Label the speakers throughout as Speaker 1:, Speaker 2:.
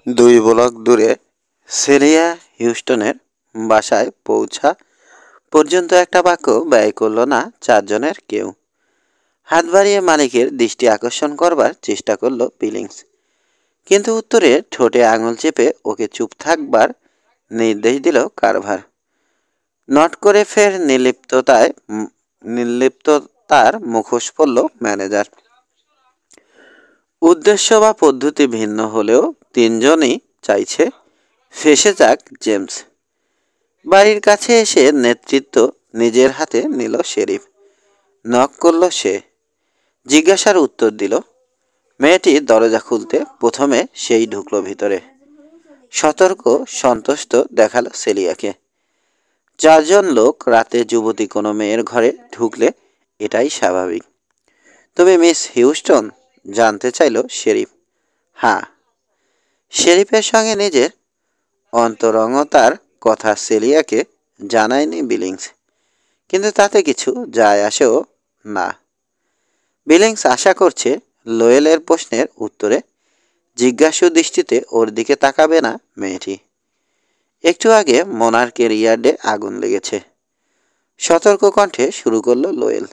Speaker 1: 2 block দূরে সেলিয়া হিউস্টনের বাসায় পৌঁছা পর্যন্ত একটা বাক্য ব্যয় করল না চারজনের কেউ। হাত বাড়িয়ে মালিকের দৃষ্টি আকর্ষণ করবার চেষ্টা করল বিলিংস, কিন্তু উত্তরে ঠোঁটে আঙুল চেপে ওকে চুপ থাকবার নির্দেশ দিল কারভার। নট করে ফের নির্লিপ্ততার মুখোশ পরল ম্যানেজার। উদ্দেশ্য বা পদ্ধতি ভিন্ন হলেও তিনজনই চাইছে ফেঁসে যাক জেমস। বাড়ির কাছে এসে নেতৃত্ব নিজের হাতে নিল শেরিফ। নক করল সে, জিজ্ঞাসার উত্তর দিল। মেয়েটি দরজা খুলতে প্রথমে সেই ঢুকলো ভিতরে। সতর্ক সন্তুষ্ট দেখালো সেলিয়াকে। চারজন লোক রাতে যুবতী কোনো মেয়ের ঘরে ঢুকলে এটাই স্বাভাবিক। তুমি মিস হিউস্টন? জানতে চাইল শেরিফ। হ্যাঁ। শেরিফের সঙ্গে নিজের অন্তরঙ্গতার কথা সেলিয়াকে জানায়নি বিলিংস, কিন্তু তাতে কিছু যায় আসেও না। বিলিংস আশা করছে লোয়েলের প্রশ্নের উত্তরে জিজ্ঞাসু দৃষ্টিতে ওর দিকে তাকাবে না মেয়েটি। একটু আগে মোনার্কের ইয়ার্ডে আগুন লেগেছে, সতর্ক কণ্ঠে শুরু করলো লোয়েল।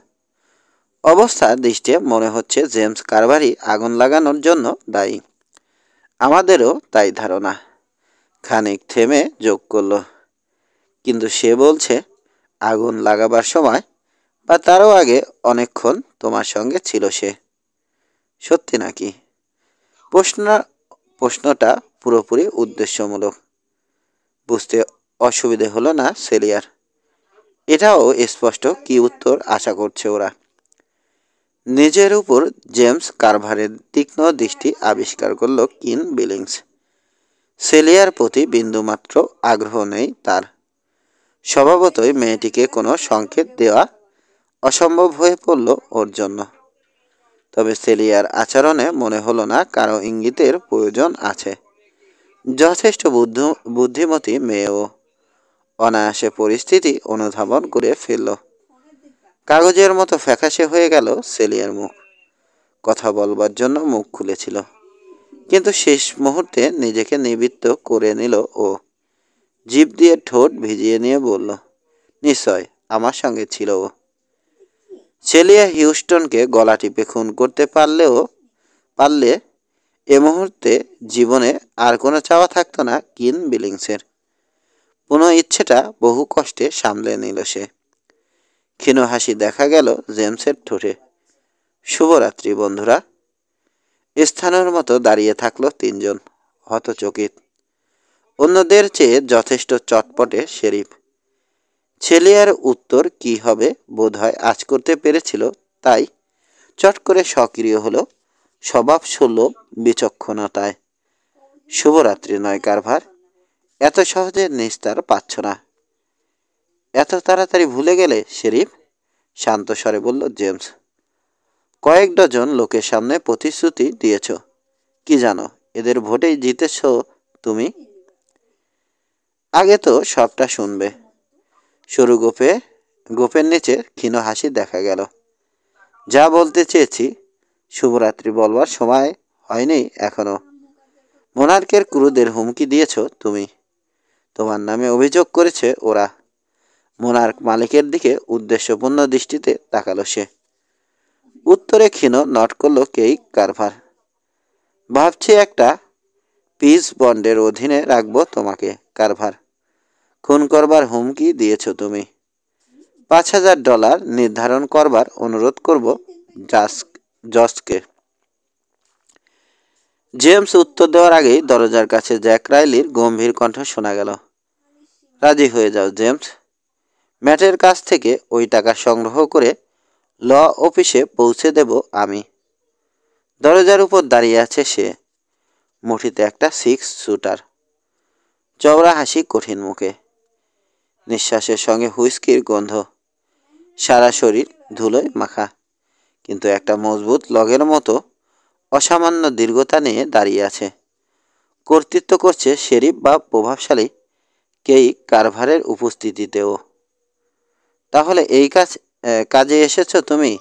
Speaker 1: অবস্থা দৃষ্টে মনে হচ্ছে জেমস কারভারি আগুন লাগানোর জন্য দায়ী। আমাদেরও তাই ধারণা। খানিক থেমে যোগ করল, কিন্তু সে বলছে আগুন লাগাবার সময় বা তারও আগে অনেকক্ষণ তোমার সঙ্গে ছিল সে। সত্যি নাকি? প্রশ্নটা পুরোপুরি উদ্দেশ্যমূলক। বুঝতে অসুবিধে হলো না সেলিয়ার। এটাও স্পষ্ট কি উত্তর আশা করছে ওরা। নিজের উপর জেমস কারভারের তীক্ষ্ণ দৃষ্টি আবিষ্কার করল কিন বিলিংস। সেলিয়ার প্রতি বিন্দুমাত্র আগ্রহ নেই তার। স্বভাবতই মেয়েটিকে কোনো সংকেত দেওয়া অসম্ভব হয়ে পড়ল ওর জন্য। তবে সেলিয়ার আচরণে মনে হলো না কারো ইঙ্গিতের প্রয়োজন আছে। যথেষ্ট বুদ্ধিমতী মেয়েও অনায়াসে পরিস্থিতি অনুধাবন করে ফেলল। কাগজের মতো ফ্যাকাশে হয়ে গেল সেলিয়ার মুখ। কথা বলবার জন্য মুখ খুলেছিল, কিন্তু শেষ মুহূর্তে নিজেকে নিবৃত্ত করে নিল ও। জিভ দিয়ে ঠোঁট ভিজিয়ে নিয়ে বলল, নিশ্চয় আমার সঙ্গে ছিল ও। সেলিয়া হিউস্টনকে গলা টিপে খুন করতে পারলে এ মুহূর্তে জীবনে আর কোনো চাওয়া থাকতো না কিন বিলিংসের। পুনঃ ইচ্ছেটা বহু কষ্টে সামলে নিল সে। ক্ষীণ হাসি দেখা গেল জেমসের ঠোঁটে। শুভরাত্রি বন্ধুরা। স্থানের মতো দাঁড়িয়ে থাকলো তিনজন, হতচকিত। অন্যদের চেয়ে যথেষ্ট চটপটে শেরিফ। ছেলিয়ার উত্তর কি হবে বোধহয় আজ করতে পেরেছিল, তাই চট করে সক্রিয় হলো স্বভাবসুলভ বিচক্ষণতায়। শুভরাত্রি নয় কারভার, এত সহজে নিস্তার পাচ্ছ না। এত তাড়াতাড়ি ভুলে গেলে শেরিফ? শান্ত স্বরে বলল জেমস। কয়েক ডজন লোকের সামনে প্রতিশ্রুতি দিয়েছ। কি জানো এদের ভোটেই জিতেছ তুমি? আগে তো সবটা শুনবে। সরু গোপের নিচে ক্ষীণ হাসি দেখা গেল। যা বলতে চেয়েছি শুভরাত্রি বলবার সময় হয়নি এখনো। মোনার্কের ক্রুদের হুমকি দিয়েছ তুমি। তোমার নামে অভিযোগ করেছে ওরা। মোনার্ক মালিকের দিকে উদ্দেশ্যপূর্ণ দৃষ্টিতে তাকালো সে। উত্তরে ক্ষীণ নট করল কেই কারভার। ভাবছি একটা পিস বন্ডের অধীনে রাখবো তোমাকে কারভার। খুন করবার হুমকি দিয়েছ তুমি। $5,000 নির্ধারণ করবার অনুরোধ করব জজকে। জেমস উত্তর দেওয়ার আগেই দরজার কাছে জ্যাক রাইলির গম্ভীর কণ্ঠ শোনা গেল। রাজি হয়ে যাও জেমস। ম্যাটের কাছ থেকে ওই টাকা সংগ্রহ করে ল অফিসে পৌঁছে দেব আমি। দরজার উপর দাঁড়িয়ে আছে সে, মুঠিতে একটা 6 শুটার। চওড়া হাসি কঠিন মুখে, নিঃশ্বাসের সঙ্গে হুইস্কির গন্ধ। সারা শরীর ধুলোয় মাখা, কিন্তু একটা মজবুত লগের মতো অসামান্য দীর্ঘতা নিয়ে দাঁড়িয়ে আছে। কর্তৃত্ব করছে শেরিফ বা প্রভাবশালী কেই কারভারের উপস্থিতিতেও। তাহলে এই কাজে এসেছ তুমি?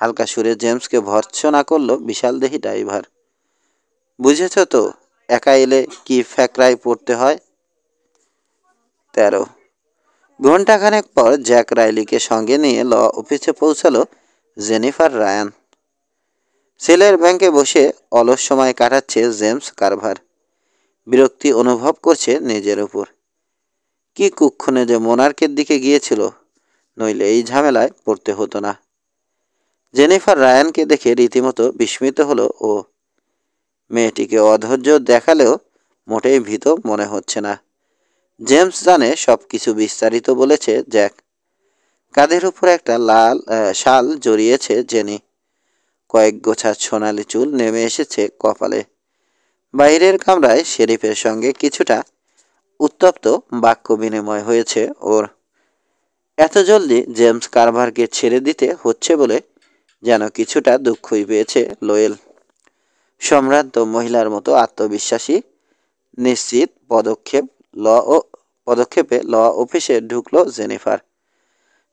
Speaker 1: হালকা সুরে জেমসকে ভর্ৎসনা করল বিশাল দেহি ড্রাইভার। বুঝেছ তো একা এলে কি ফ্যাকরায় পড়তে হয়। 13 ঘণ্টাখানেক পর জ্যাক রাইলিকে সঙ্গে নিয়ে ল অফিসে পৌঁছালো জেনিফার রায়ান। সেলের ব্যাংকে বসে অলস সময় কাটাচ্ছে জেমস কারভার। বিরক্তি অনুভব করছে নিজের উপর। কি কুক্ষণে যে মোনার্কের দিকে গিয়েছিল, নইলে এই ঝামেলায় পড়তে হতো না। জেনিফার রায়ানকে দেখে রীতিমতো বিস্মিত হলো ও। মেয়েটিকে অধৈর্য দেখালেও মোটেই ভীত মনে হচ্ছে না। জেমস জানে সব কিছু বিস্তারিত বলেছে জ্যাক। কাঁধের উপর একটা লাল শাল জড়িয়েছে জেনি। কয়েক গোছা সোনালি চুল নেমে এসেছে কপালে। বাইরের কামরায় শেরিফের সঙ্গে কিছুটা উত্তপ্ত বাক্য বিনিময় হয়েছে ওর। এত জলদি জেমস কারভারকে ছেড়ে দিতে হচ্ছে বলে যেন কিছুটা দুঃখই পেয়েছে লোয়েল। সম্ভ্রান্ত মহিলার মতো আত্মবিশ্বাসী নিশ্চিত পদক্ষেপে ল অফিসে ঢুকলো জেনিফার।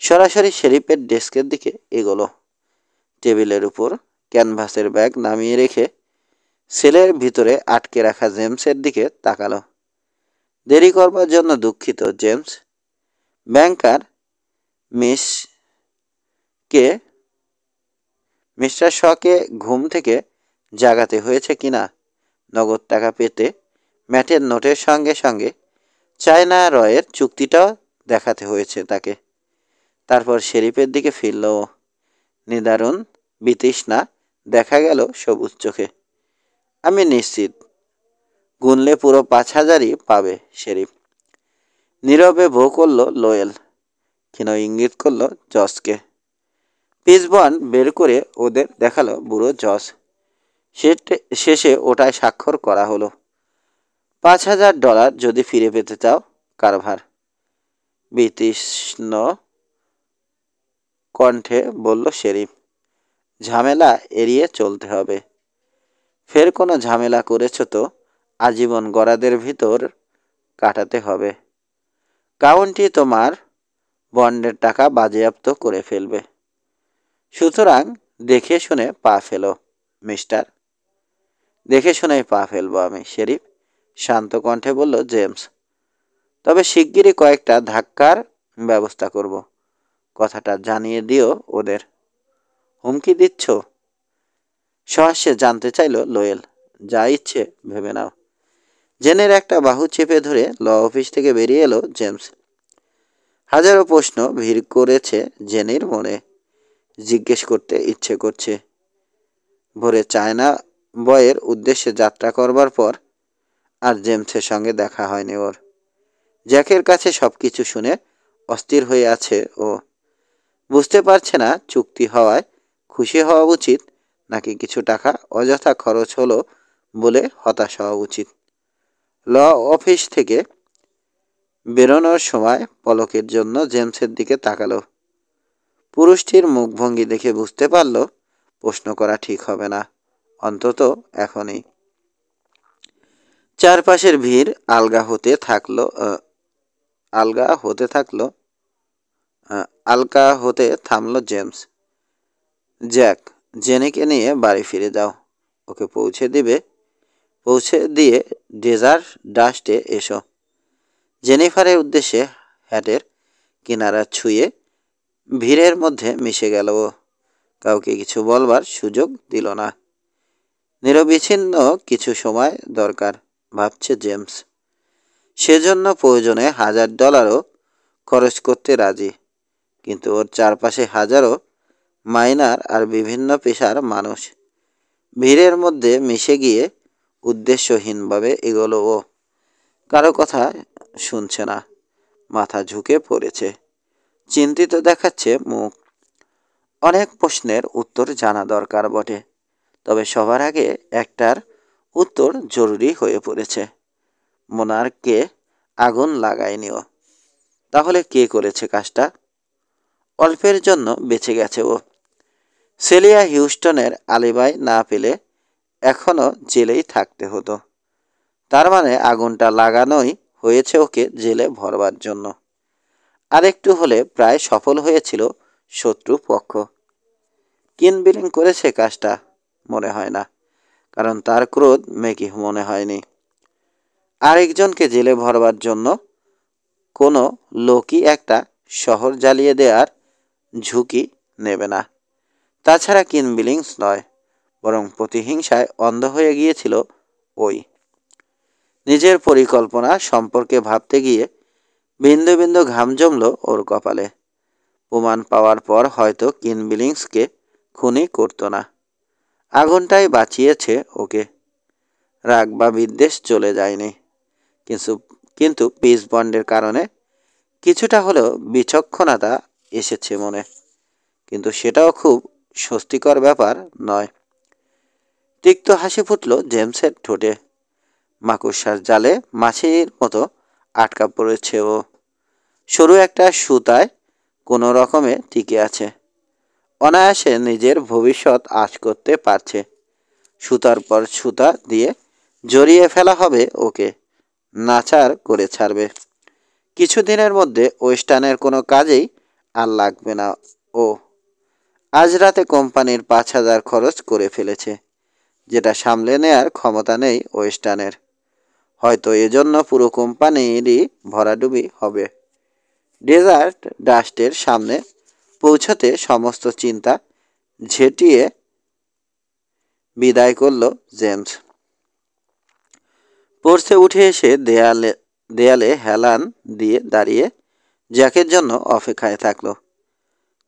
Speaker 1: সরাসরি শেরিফের ডেস্কের দিকে এগোলো। টেবিলের উপর ক্যানভাসের ব্যাগ নামিয়ে রেখে সেলের ভিতরে আটকে রাখা জেমসের দিকে তাকালো। দেরি করবার জন্য দুঃখিত জেমস। ব্যাংকার মিস্টার শকে ঘুম থেকে জাগাতে হয়েছে কিনা, নগদ টাকা পেতে ম্যাটের নোটের সঙ্গে সঙ্গে চায়না রয়ের চুক্তিটাও দেখাতে হয়েছে তাকে। তারপর শেরিফের দিকে ফিরল। নিদারুণ বিতৃষ্ণা দেখা গেল সবুজ চোখে। আমি নিশ্চিত গুনলে পুরো 5,000ই পাবে শেরিফ। নীরবে ভো করল লোয়েল। ক্ষীণ ইঙ্গিত করল জসকে। পিসবন্ড বের করে ওদের দেখালো বুড়ো জস। শেষে ওটায় স্বাক্ষর করা হলো। $5,000 যদি ফিরে পেতে চাও কারভার, বিতৃষ্ণ কণ্ঠে বলল শেরিফ। ঝামেলা এড়িয়ে চলতে হবে। ফের কোনো ঝামেলা করেছ তো আজীবন গরাদের ভিতর কাটাতে হবে। কাউন্টি তোমার বন্ডের টাকা বাজেয়াপ্ত করে ফেলবে। সুতরাং দেখে শুনে পা ফেলো মিস্টার। দেখে শুনেই পা ফেলবো আমি শেরিফ, শান্ত কণ্ঠে বলল জেমস। তবে শিগগিরই কয়েকটা ধাক্কার ব্যবস্থা করব। কথাটা জানিয়ে দিও ওদের। হুমকি দিচ্ছ? সহাস্যে জানতে চাইল লোয়েল। যা ইচ্ছে ভেবে নাও। জেনের একটা বাহু চেপে ধরে ল অফিস থেকে বেরিয়ে এলো জেমস। হাজারো প্রশ্ন ভিড় করেছে জেনির মনে। জিজ্ঞেস করতে ইচ্ছে করছে। ভোরে চায়না বয়ের উদ্দেশ্যে যাত্রা করবার পর আর জেমসের সঙ্গে দেখা হয়নি ওর। জ্যাকের কাছে সব কিছু শুনে অস্থির হয়ে আছে ও। বুঝতে পারছে না চুক্তি হওয়ায় খুশি হওয়া উচিত নাকি কিছু টাকা অযথা খরচ হলো বলে হতাশ হওয়া উচিত। ল অফিস থেকে বেরোনোর সময় পলকের জন্য জেমসের দিকে তাকালো। পুরুষটির মুখভঙ্গি দেখে বুঝতে পারল প্রশ্ন করা ঠিক হবে না, অন্তত এখনই। চারপাশের ভিড় আলগা হতে থামলো জেমস। জ্যাক, জেনিকে নিয়ে বাড়ি ফিরে যাও। ওকে পৌঁছে দিয়ে ডেজার্ট ডাস্টে এসো। জেনিফারের উদ্দেশ্যে হ্যাটের কিনারা ছুঁয়ে ভিড়ের মধ্যে মিশে গেল ও। কাউকে কিছু বলবার সুযোগ দিল না। নিরবিচ্ছিন্ন কিছু সময় দরকার ভাবছে জেমস। সেজন্য প্রয়োজনে $1,000ও খরচ করতে রাজি। কিন্তু ওর চারপাশে হাজারো মাইনার আর বিভিন্ন পেশার মানুষ। ভিড়ের মধ্যে মিশে গিয়ে উদ্দেশ্যহীনভাবে এগোলো ও। কারো কথা শুনছে না। মাথা ঝুঁকে পড়েছে। চিন্তিত দেখাচ্ছে মুখ। অনেক প্রশ্নের উত্তর জানা দরকার বটে, তবে সবার আগে একটার উত্তর জরুরি হয়ে পড়েছে। মোনার্ককে আগুন লাগায়নি ও। তাহলে কে করেছে কাজটা? অল্পের জন্য বেঁচে গেছে ও। সেলিয়া হিউস্টনের আলিবাই না পেলে এখনো জেলেই থাকতে হতো। তার মানে আগুনটা লাগানোই হয়েছে ওকে জেলে ভরবার জন্য। আরেকটু হলে প্রায় সফল হয়েছিল শত্রু পক্ষ। কিনবিলিং করেছে কাজটা? মনে হয় না, কারণ তার ক্রোধ মেকি মনে হয়নি। আরেকজনকে জেলে ভরবার জন্য কোনো লোকই একটা শহর জ্বালিয়ে দেওয়ার ঝুঁকি নেবে না। তাছাড়া কিনবিলিংস নয়, বরং প্রতিহিংসায় অন্ধ হয়ে গিয়েছিল ওই। নিজের পরিকল্পনা সম্পর্কে ভাবতে গিয়ে বিন্দু বিন্দু ঘাম জমল ওর কপালে। প্রমাণ পাওয়ার পর হয়তো কিনবিলিংসকে খুনই করতো না। আগুনটাই বাঁচিয়েছে ওকে। রাগ বা বিদ্বেষ চলে যায়নি, কিন্তু পিস বন্ডের কারণে কিছুটা হলেও বিচক্ষণতা এসেছে মনে। কিন্তু সেটাও খুব স্বস্তিকর ব্যাপার নয়। তিক্ত হাসি ফুটল জেমসের ঠোঁটে। মাকড়সার জালে মাছির মতো আটকা পড়েছে ও। সরু একটা সুতায় কোনো রকমে টিকে আছে। অনায়াসে নিজের ভবিষ্যৎ আঁচ করতে পারছে। সুতার পর সুতা দিয়ে জড়িয়ে ফেলা হবে ওকে, নাচার করে ছাড়বে। কিছুদিনের মধ্যে ওয়েস্টার্নের কোনো কাজেই আর লাগবে না ও। আজ রাতে কোম্পানির 5,000 খরচ করে ফেলেছে, যেটা সামলে নেয়ার ক্ষমতা নেই ওয়েস্টার্নের। হয়তো এজন্য পুরো কোম্পানিরই ভরাডুবি হবে। ডেজার্ট ডাস্টের সামনে পৌঁছতে সমস্ত চিন্তা ঝেঁটিয়ে বিদায় করল জেমস। পড়ছে উঠে এসে দেয়ালে হেলান দিয়ে দাঁড়িয়ে জ্যাকের জন্য অপেক্ষায় থাকলো।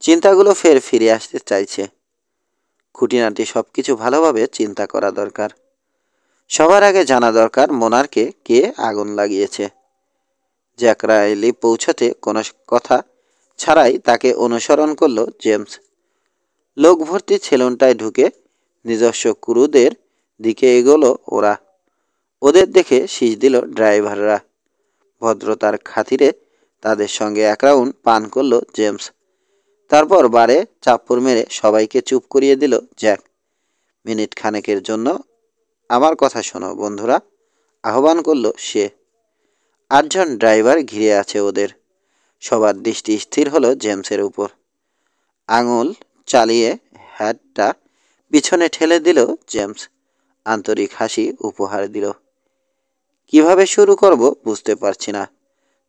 Speaker 1: চিন্তাগুলো ফের ফিরে আসতে চাইছে। খুঁটিনাটি সব কিছু ভালোভাবে চিন্তা করা দরকার। সবার আগে জানা দরকার মোনারকে কে আগুন লাগিয়েছে। জ্যাক রাইলি পৌঁছতে কোনো কথা ছাড়াই তাকে অনুসরণ করল জেমস। লোক ভর্তি সেলুনটায় ঢুকে নিজস্ব ক্রুদের দিকে এগোলো ওরা। ওদের দেখে শীষ দিল ড্রাইভাররা। ভদ্রতার খাতিরে তাদের সঙ্গে এক রাউন্ড পান করল জেমস। তারপর বারে চাপ্পড় মেরে সবাইকে চুপ করিয়ে দিল জ্যাক। মিনিট খানেকের জন্য আমার কথা শোনো বন্ধুরা, আহ্বান করল সে। 8 জন ড্রাইভার ঘিরে আছে ওদের। সবার দৃষ্টি স্থির হলো জেমসের উপর। আঙুল চালিয়ে হ্যাটটা পিছনে ঠেলে দিল জেমস। আন্তরিক হাসি উপহার দিল। কিভাবে শুরু করব বুঝতে পারছি না।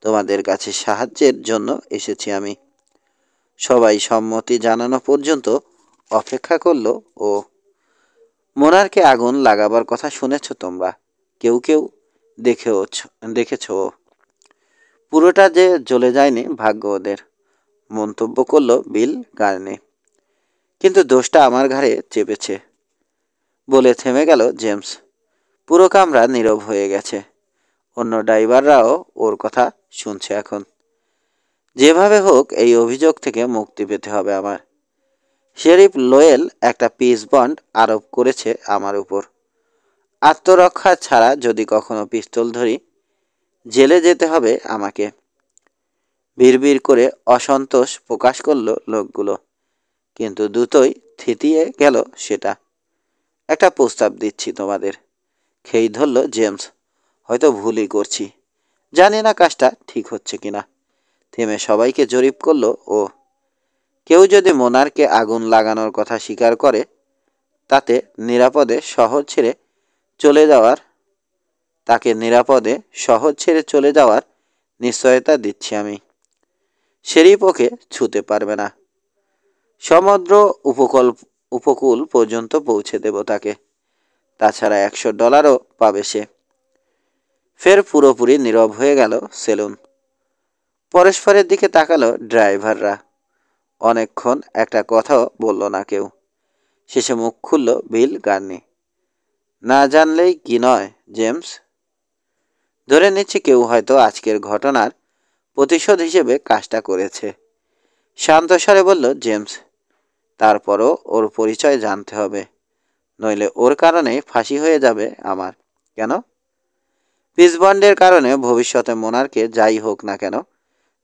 Speaker 1: তোমাদের কাছে সাহায্যের জন্য এসেছি আমি। সবাই সম্মতি জানানো পর্যন্ত অপেক্ষা করলো ও। মোনারকে আগুন লাগাবার কথা শুনেছ তোমরা, কেউ কেউ দেখেছ। পুরোটা যে জ্বলে যায়নি ভাগ্য ওদের, মন্তব্য করল বিল গার্নি। কিন্তু দোষটা আমার ঘাড়ে চেপেছে বলে থেমে গেল জেমস। পুরো কামরা নীরব হয়ে গেছে। অন্য ড্রাইভাররাও ওর কথা শুনছে এখন। যেভাবে হোক এই অভিযোগ থেকে মুক্তি পেতে হবে আমার। শেরিফ লোয়েল একটা পিস বন্ড আরোপ করেছে আমার উপর। আত্মরক্ষা ছাড়া যদি কখনো পিস্তল ধরি, জেলে যেতে হবে আমাকে। বিড়বিড় করে অসন্তোষ প্রকাশ করল লোকগুলো, কিন্তু দ্রুতই থিতিয়ে গেল সেটা। একটা প্রস্তাব দিচ্ছি তোমাদের, খেই ধরল জেমস। হয়তো ভুলই করছি, জানি না কাজটা ঠিক হচ্ছে কিনা। থেমে সবাইকে জরিপ করলো ও। কেউ যদি মোনারকে আগুন লাগানোর কথা স্বীকার করে, তাকে নিরাপদে শহর ছেড়ে চলে যাওয়ার নিশ্চয়তা দিচ্ছি আমি। শেরিফ ওকে ছুঁতে পারবে না। সমুদ্র উপকূল পর্যন্ত পৌঁছে দেব তাকে। তাছাড়া $100 পাবে সে। ফের পুরোপুরি নীরব হয়ে গেল সেলুন। পরস্পরের দিকে তাকালো ড্রাইভাররা। অনেকক্ষণ একটা কথাও বলল না কেউ। শেষে মুখ খুলল বিল গার্নি। না জানলেই কি নয় জেমস। ধরে নিচ্ছি কেউ হয়তো আজকের ঘটনার প্রতিশোধ হিসেবে কাজটা করেছে, শান্ত স্বরে বলল জেমস। তারপরও ওর পরিচয় জানতে হবে, নইলে ওর কারণে ফাঁসি হয়ে যাবে আমার। কেন? পিস বন্ডের কারণে ভবিষ্যতে মোনারকে যাই হোক না কেন,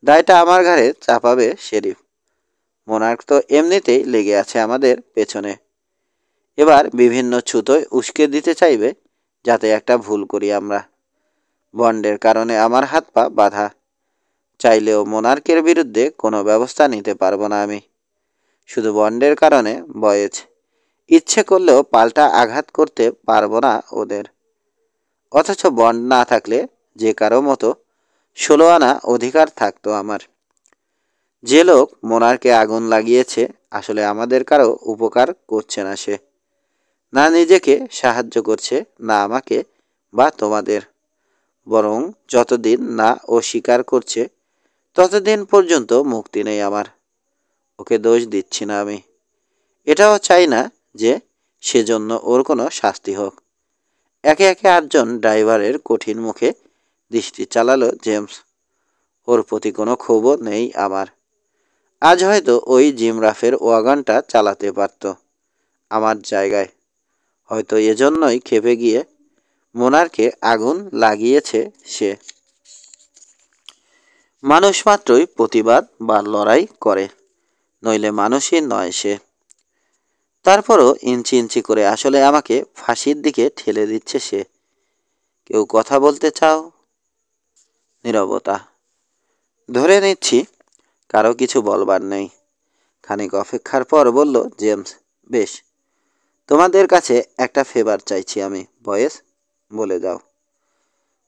Speaker 1: দায়টা আমার ঘাড়ে চাপাবে শেরিফ। মোনার্ক তো এমনিতেই লেগে আছে আমাদের পেছনে। এবার বিভিন্ন ছুতোয় উস্কে দিতে চাইবে যাতে একটা ভুল করি আমরা। বন্ডের কারণে আমার হাত পা বাঁধা। চাইলেও মোনার্কের বিরুদ্ধে কোনো ব্যবস্থা নিতে পারবো না আমি। শুধু বন্ডের কারণে বয়েজ। ইচ্ছে করলেও পাল্টা আঘাত করতে পারবো না ওদের। অথচ বন্ড না থাকলে যে কারো মতো 16 আনা অধিকার থাকতো আমার। যে লোক মোনারকে আগুন লাগিয়েছে আসলে আমাদের কারো উপকার করছে না, সে না নিজেকে সাহায্য করছে, না আমাকে বা তোমাদের, বরং যতদিন না ও স্বীকার করছে ততদিন পর্যন্ত মুক্তি নেই আমার। ওকে দোষ দিচ্ছি না আমি, এটাও চাই না যে সেজন্য ওর কোনো শাস্তি হোক। একে একে 8জন ড্রাইভারের কঠিন মুখে দৃষ্টি চালালো জেমস। ওর প্রতি কোনো ক্ষোভও নেই আমার। আজ হয়তো ওই জিম রাফের ওয়াগনটা চালাতে পারত আমার জায়গায়। হয়তো এজন্যই ক্ষেপে গিয়ে মোনারকে আগুন লাগিয়েছে সে। মানুষ মাত্রই প্রতিবাদ বা লড়াই করে, নইলে মানুষই নয় সে। তারপরও ইঞ্চি ইঞ্চি করে আসলে আমাকে ফাঁসির দিকে ঠেলে দিচ্ছে সে। কেউ কথা বলতে চাও? নীরবতা। ধরে নিচ্ছি কারো কিছু বলবার নেই। খানিক অপেক্ষার পর বলল জেমস, বেশ, তোমাদের কাছে একটা ফেভার চাইছি আমি বয়েস, বলে যাও।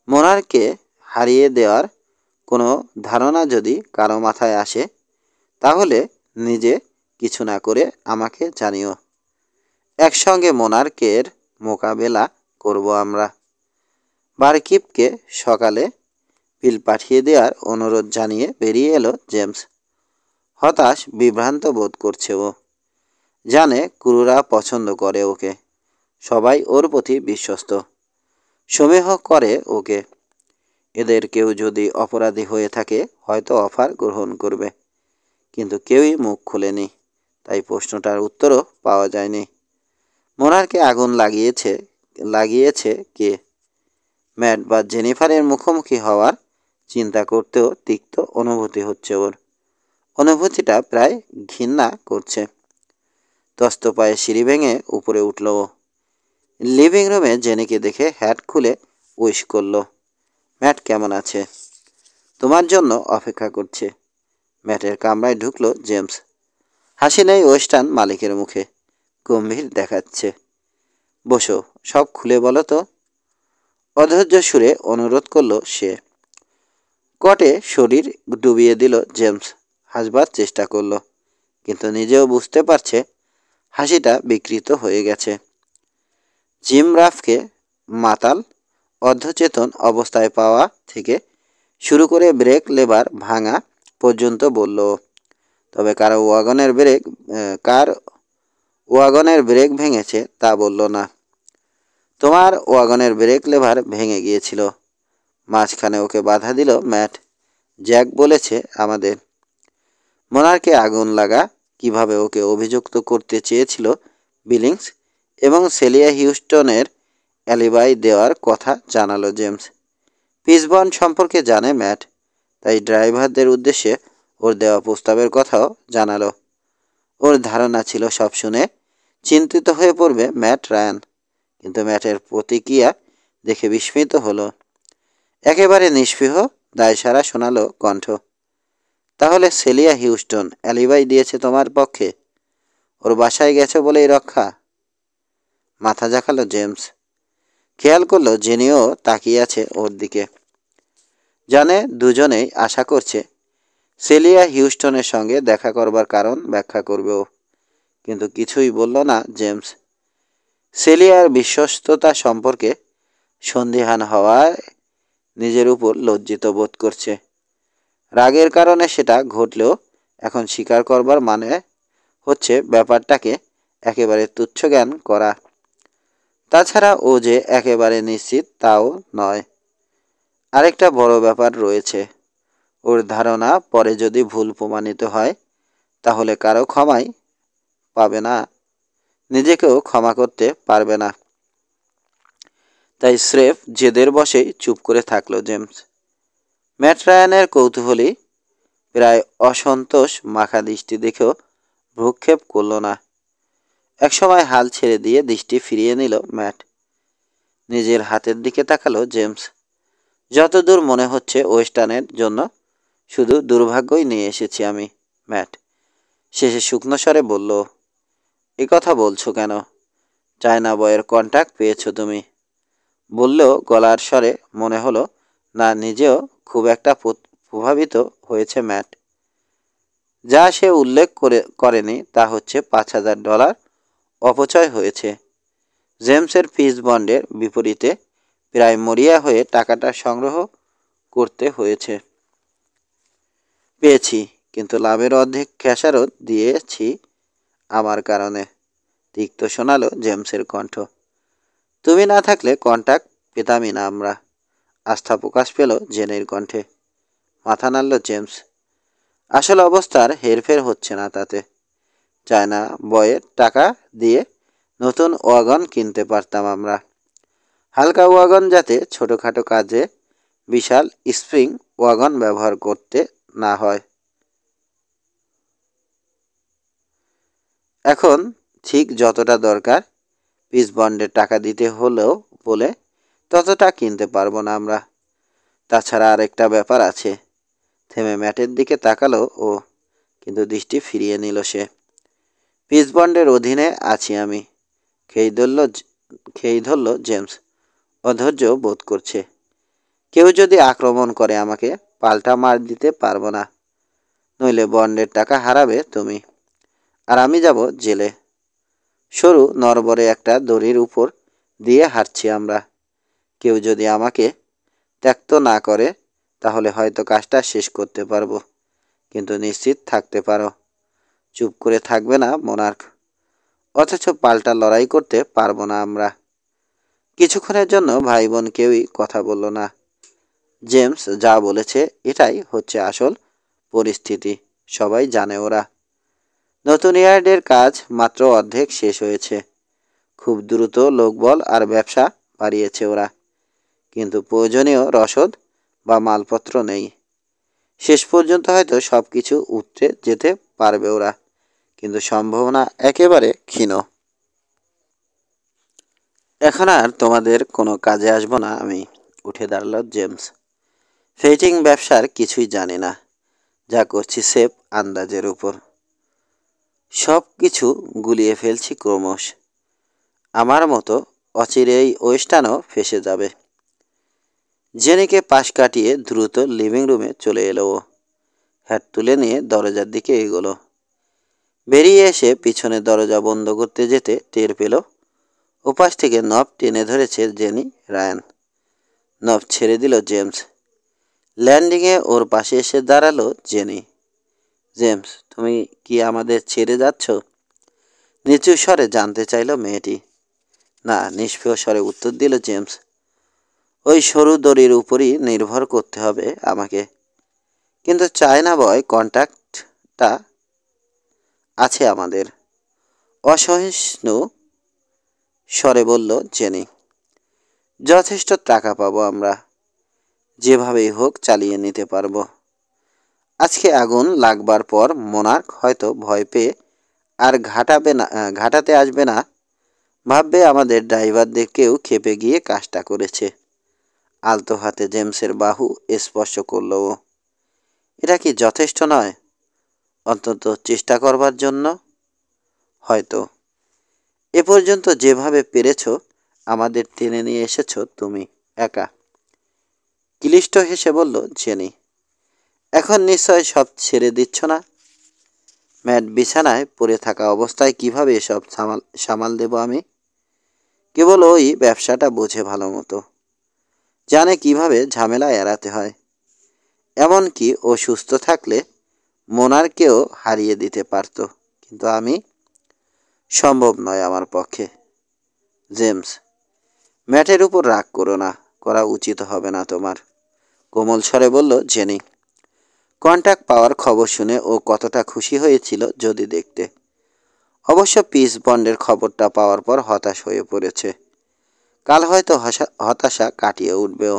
Speaker 1: মোনারকে হারিয়ে দেওয়ার কোনো ধারণা যদি কারো মাথায় আসে তাহলে নিজে কিছু না করে আমাকে জানিও। একসঙ্গে মোনার্কের মোকাবেলা করব আমরা। বারকিপকে সকালে বিল পাঠিয়ে দেওয়ার অনুরোধ জানিয়ে বেরিয়ে এলো জেমস। হতাশ, বিভ্রান্ত বোধ করছে ও। জানে ক্রুরা পছন্দ করে ওকে, সবাই ওর প্রতি বিশ্বস্ত, সমীহ করে ওকে। এদের কেউ যদি অপরাধী হয়ে থাকে হয়তো অফার গ্রহণ করবে, কিন্তু কেউই মুখ খোলেনি, তাই প্রশ্নটার উত্তরও পাওয়া যায়নি। মোনারকে আগুন লাগিয়েছে কে? ম্যাট বা জেনিফারের মুখোমুখি হওয়ার চিন্তা করতেও তিক্ত অনুভূতি হচ্ছে ওর। অনুভূতিটা প্রায় ঘৃণা করছে। তস্ত পায়ে সিঁড়ি ভেঙে উপরে উঠল ও। লিভিং রুমে জেনিকে দেখে হ্যাট খুলে উইশ করলো। ম্যাট কেমন আছে? তোমার জন্য অপেক্ষা করছে। ম্যাটের কামরায় ঢুকলো জেমস। হাসি নেই ওয়েস্টার্ন মালিকের মুখে, গম্ভীর দেখাচ্ছে। বসো, সব খুলে বলো তো, অধৈর্য সুরে অনুরোধ করলো সে। কটে শরীর ডুবিয়ে দিল জেমস। হাসবার চেষ্টা করলো, কিন্তু নিজেও বুঝতে পারছে হাসিটা বিকৃত হয়ে গেছে। জিম রাফকে মাতাল অর্ধচেতন অবস্থায় পাওয়া থেকে শুরু করে ব্রেক লেবার ভাঙা পর্যন্ত বলল। তবে কার ওয়াগনের ব্রেক ভেঙেছে তা বলল না। তোমার ওয়াগনের ব্রেক লেভার ভেঙে গিয়েছিল, মাঝখানে ওকে বাধা দিল ম্যাট। জ্যাক বলেছে আমাদের। মোনারকে আগুন লাগা কিভাবে ওকে অভিযুক্ত করতে চেয়েছিল বিলিংস, এবং সেলিয়া হিউস্টনের অ্যালিবাই দেওয়ার কথা জানালো জেমস। পিসবন্ড সম্পর্কে জানে ম্যাট, তাই ড্রাইভারদের উদ্দেশ্যে ওর দেওয়া প্রস্তাবের কথাও জানালো। ওর ধারণা ছিল সব শুনে চিন্তিত হয়ে পড়বে ম্যাট রায়ান, কিন্তু ম্যাটের প্রতিক্রিয়া দেখে বিস্মিত হলো। একেবারে নিষ্পৃহ দায়সারা শোনালো কণ্ঠ। তাহলে সেলিয়া হিউস্টন অ্যালিবাই দিয়েছে তোমার পক্ষে? ওর বাসায় গেছে বলেই রক্ষা? মাথা ঝাঁকালো জেমস। খেয়াল করলো জেনিও তাকিয়ে আছে ওর দিকে। জানে দুজনেই আশা করছে সেলিয়া হিউস্টনের সঙ্গে দেখা করবার কারণ ব্যাখ্যা করবে ও, কিন্তু কিছুই বলল না জেমস। সেলিয়ার বিশ্বস্ততা সম্পর্কে সন্দিহান হওয়ায় নিজের উপর লজ্জিত বোধ করছে। রাগের কারণে সেটা ঘটলেও এখন স্বীকার করবার মানে হচ্ছে ব্যাপারটাকে একেবারে তুচ্ছ জ্ঞান করা। তাছাড়া ও যে একেবারে নিশ্চিত তাও নয়। আরেকটা বড় ব্যাপার রয়েছে। ওর ধারণা পরে যদি ভুল প্রমাণিত হয় তাহলে কারো ক্ষমাই পাবে না, নিজেকেও ক্ষমা করতে পারবে না। তাই স্রেফ জেদের বশেই চুপ করে থাকলো জেমস। ম্যাট রায়ানের কৌতূহলী প্রায় অসন্তোষ মাখা দৃষ্টি দেখেও ভ্রুক্ষেপ করল না। একসময় হাল ছেড়ে দিয়ে দৃষ্টি ফিরিয়ে নিল ম্যাট। নিজের হাতের দিকে তাকালো জেমস। যতদূর মনে হচ্ছে ওয়েস্টার্নের জন্য শুধু দুর্ভাগ্যই নিয়ে এসেছি আমি ম্যাট। শেষে শুকনো স্বরে বলল, এ কথা বলছো কেন? চায়না বয়ের কন্ট্যাক্ট পেয়েছো তুমি? বললেও গলার স্বরে মনে হলো না নিজেও খুব একটা প্রভাবিত হয়েছে ম্যাট। যা সে উল্লেখ করেনি তা হচ্ছে $5,000 অপচয় হয়েছে। জেমসের ফিস বন্ডের বিপরীতে প্রায় মরিয়া হয়ে টাকাটা সংগ্রহ করতে হয়েছে। পেয়েছি, কিন্তু লাভের অর্ধেক খেসারত দিয়েছি আমার কারণে। তিক্ত শোনালো জেমসের কণ্ঠ। তুমি না থাকলে কন্ট্যাক্ট পেতামই না আমরা। আস্থা প্রকাশ পেল জেনের কণ্ঠে। মাথা নাড়ল জেমস। আসল অবস্থার হেরফের হচ্ছে না তাতে। চায়না বয়ের টাকা দিয়ে নতুন ওয়াগন কিনতে পারতাম আমরা। হালকা ওয়াগন, যাতে ছোটোখাটো কাজে বিশাল স্প্রিং ওয়াগন ব্যবহার করতে না হয়। এখন ঠিক যতটা দরকার পিস বন্ডের টাকা দিতে হলেও বলে ততটা কিনতে পারবো না আমরা। তাছাড়া আরেকটা ব্যাপার আছে। থেমে ম্যাটের দিকে তাকালো ও, কিন্তু দৃষ্টি ফিরিয়ে নিল সে। পিস বন্ডের অধীনে আছি আমি। খেই ধরল জেমস। অধৈর্য বোধ করছে। কেউ যদি আক্রমণ করে আমাকে পাল্টা মার দিতে পারবো না। নইলে বন্ডের টাকা হারাবে তুমি, আর আমি যাব জেলে। সরু নরবরে একটা দড়ির উপর দিয়ে হাঁটছি আমরা। কেউ যদি আমাকে ত্যাক্ত না করে তাহলে হয়তো কাজটা শেষ করতে পারবো, কিন্তু নিশ্চিত থাকতে পারো চুপ করে থাকবে না মোনার্ক। অথচ পাল্টা লড়াই করতে পারবো না আমরা। কিছুক্ষণের জন্য ভাই বোন কেউই কথা বলল না। জেমস যা বলেছে এটাই হচ্ছে আসল পরিস্থিতি, সবাই জানে ওরা। নতুন ইয়ার্ডের কাজ মাত্র অর্ধেক শেষ হয়েছে। খুব দ্রুত লোকবল আর ব্যবসা বাড়িয়েছে ওরা, কিন্তু প্রয়োজনীয় রসদ বা মালপত্র নেই। শেষ পর্যন্ত হয়তো সব কিছু উতরে যেতে পারবে ওরা, কিন্তু সম্ভাবনা একেবারে ক্ষীণ। এখন আর তোমাদের কোনো কাজে আসবো না আমি। উঠে দাঁড়াল জেমস। ফেটিং ব্যবসার কিছুই জানি না, যা করছি সেফ আন্দাজের উপর। সব কিছু গুলিয়ে ফেলছি ক্রমশ। আমার মতো অচিরেই ওয়েস্টার্নও ফেসে যাবে। জেনিকে পাশ কাটিয়ে দ্রুত লিভিং রুমে চলে এলো ও। হ্যাট তুলে নিয়ে দরজার দিকে এগোলো। বেরিয়ে এসে পিছনে দরজা বন্ধ করতে যেতে টের পেল ওপাশ থেকে নব টেনে ধরেছে জেনি রায়ান। নব ছেড়ে দিল জেমস। ল্যান্ডিংয়ে ওর পাশে এসে দাঁড়ালো জেনি। জেমস, তুমি কি আমাদের ছেড়ে যাচ্ছ? নিচু স্বরে জানতে চাইল মেয়েটি। না, নিষ্ফেয় স্বরে উত্তর দিল জেমস। ওই সরু দড়ির উপরই নির্ভর করতে হবে আমাকে, কিন্তু চায়না বয় কন্ট্যাক্টটা আছে আমাদের। অসহিষ্ণু স্বরে বলল জেনি। যথেষ্ট টাকা পাবো আমরা, যেভাবেই হোক চালিয়ে নিতে পারবো। আজকে আগুন লাগবার পর মোনার্ক হয়তো ভয় পেয়ে আর ঘাটাতে আসবে না। ভাববে আমাদের ড্রাইভারদের কেউ খেপে গিয়ে কাজটা করেছে। আলতো হাতে জেমসের বাহু স্পর্শ করল ও। এটা কি যথেষ্ট নয়? অন্তত চেষ্টা করবার জন্য হয়তো। এ পর্যন্ত যেভাবে পেরেছ আমাদের টেনে নিয়ে এসেছ তুমি একা। ক্লিষ্ট হেসে বলল জেনি। এখন নিশ্চয় সব ছেড়ে দিচ্ছ না? ম্যাট বিছানায় পড়ে থাকা অবস্থায় কিভাবে এসব সামাল দেব আমি? কেবল ওই ব্যবসাটা বোঝে ভালো মতো, জানে কিভাবে ঝামেলা এড়াতে হয়। এমনকি ও সুস্থ থাকলে মোনারকেও হারিয়ে দিতে পারত, কিন্তু আমি সম্ভব নয় আমার পক্ষে। জেমস, ম্যাটের উপর রাগ করো না, করা উচিত হবে না তোমার, কোমল স্বরে বলল জেনি। কন্ট্যাক্ট পাওয়ার খবর শুনে ও কতটা খুশি হয়েছিল যদি দেখতে। অবশ্য পিস বন্ডের খবরটা পাওয়ার পর হতাশ হয়ে পড়েছে। কাল হয়তো হতাশা কাটিয়ে উঠবেও,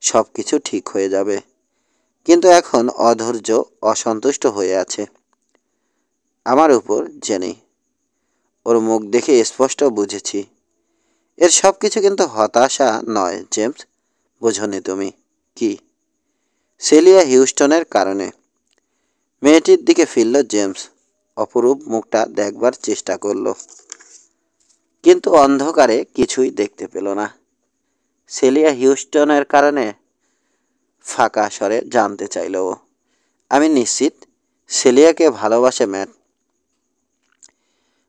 Speaker 1: সব কিছু ঠিক হয়ে যাবে। কিন্তু এখন অধৈর্য, অসন্তুষ্ট হয়ে আছে আমার উপর জেনি। ওর মুখ দেখে স্পষ্ট বুঝেছি এর সব কিছু কিন্তু হতাশা নয় জেমস, বোঝনি তুমি? কি? সেলিয়া হিউস্টনের কারণে। মেয়েটির দিকে ফিরল জেমস। অপরূপ মুখটা দেখবার চেষ্টা করল, কিন্তু অন্ধকারে কিছুই দেখতে পেল না। সেলিয়া হিউস্টনের কারণে ফাঁকা স্বরে জানতে চাইল ও। আমি নিশ্চিত সেলিয়াকে ভালোবাসে ম্যাট।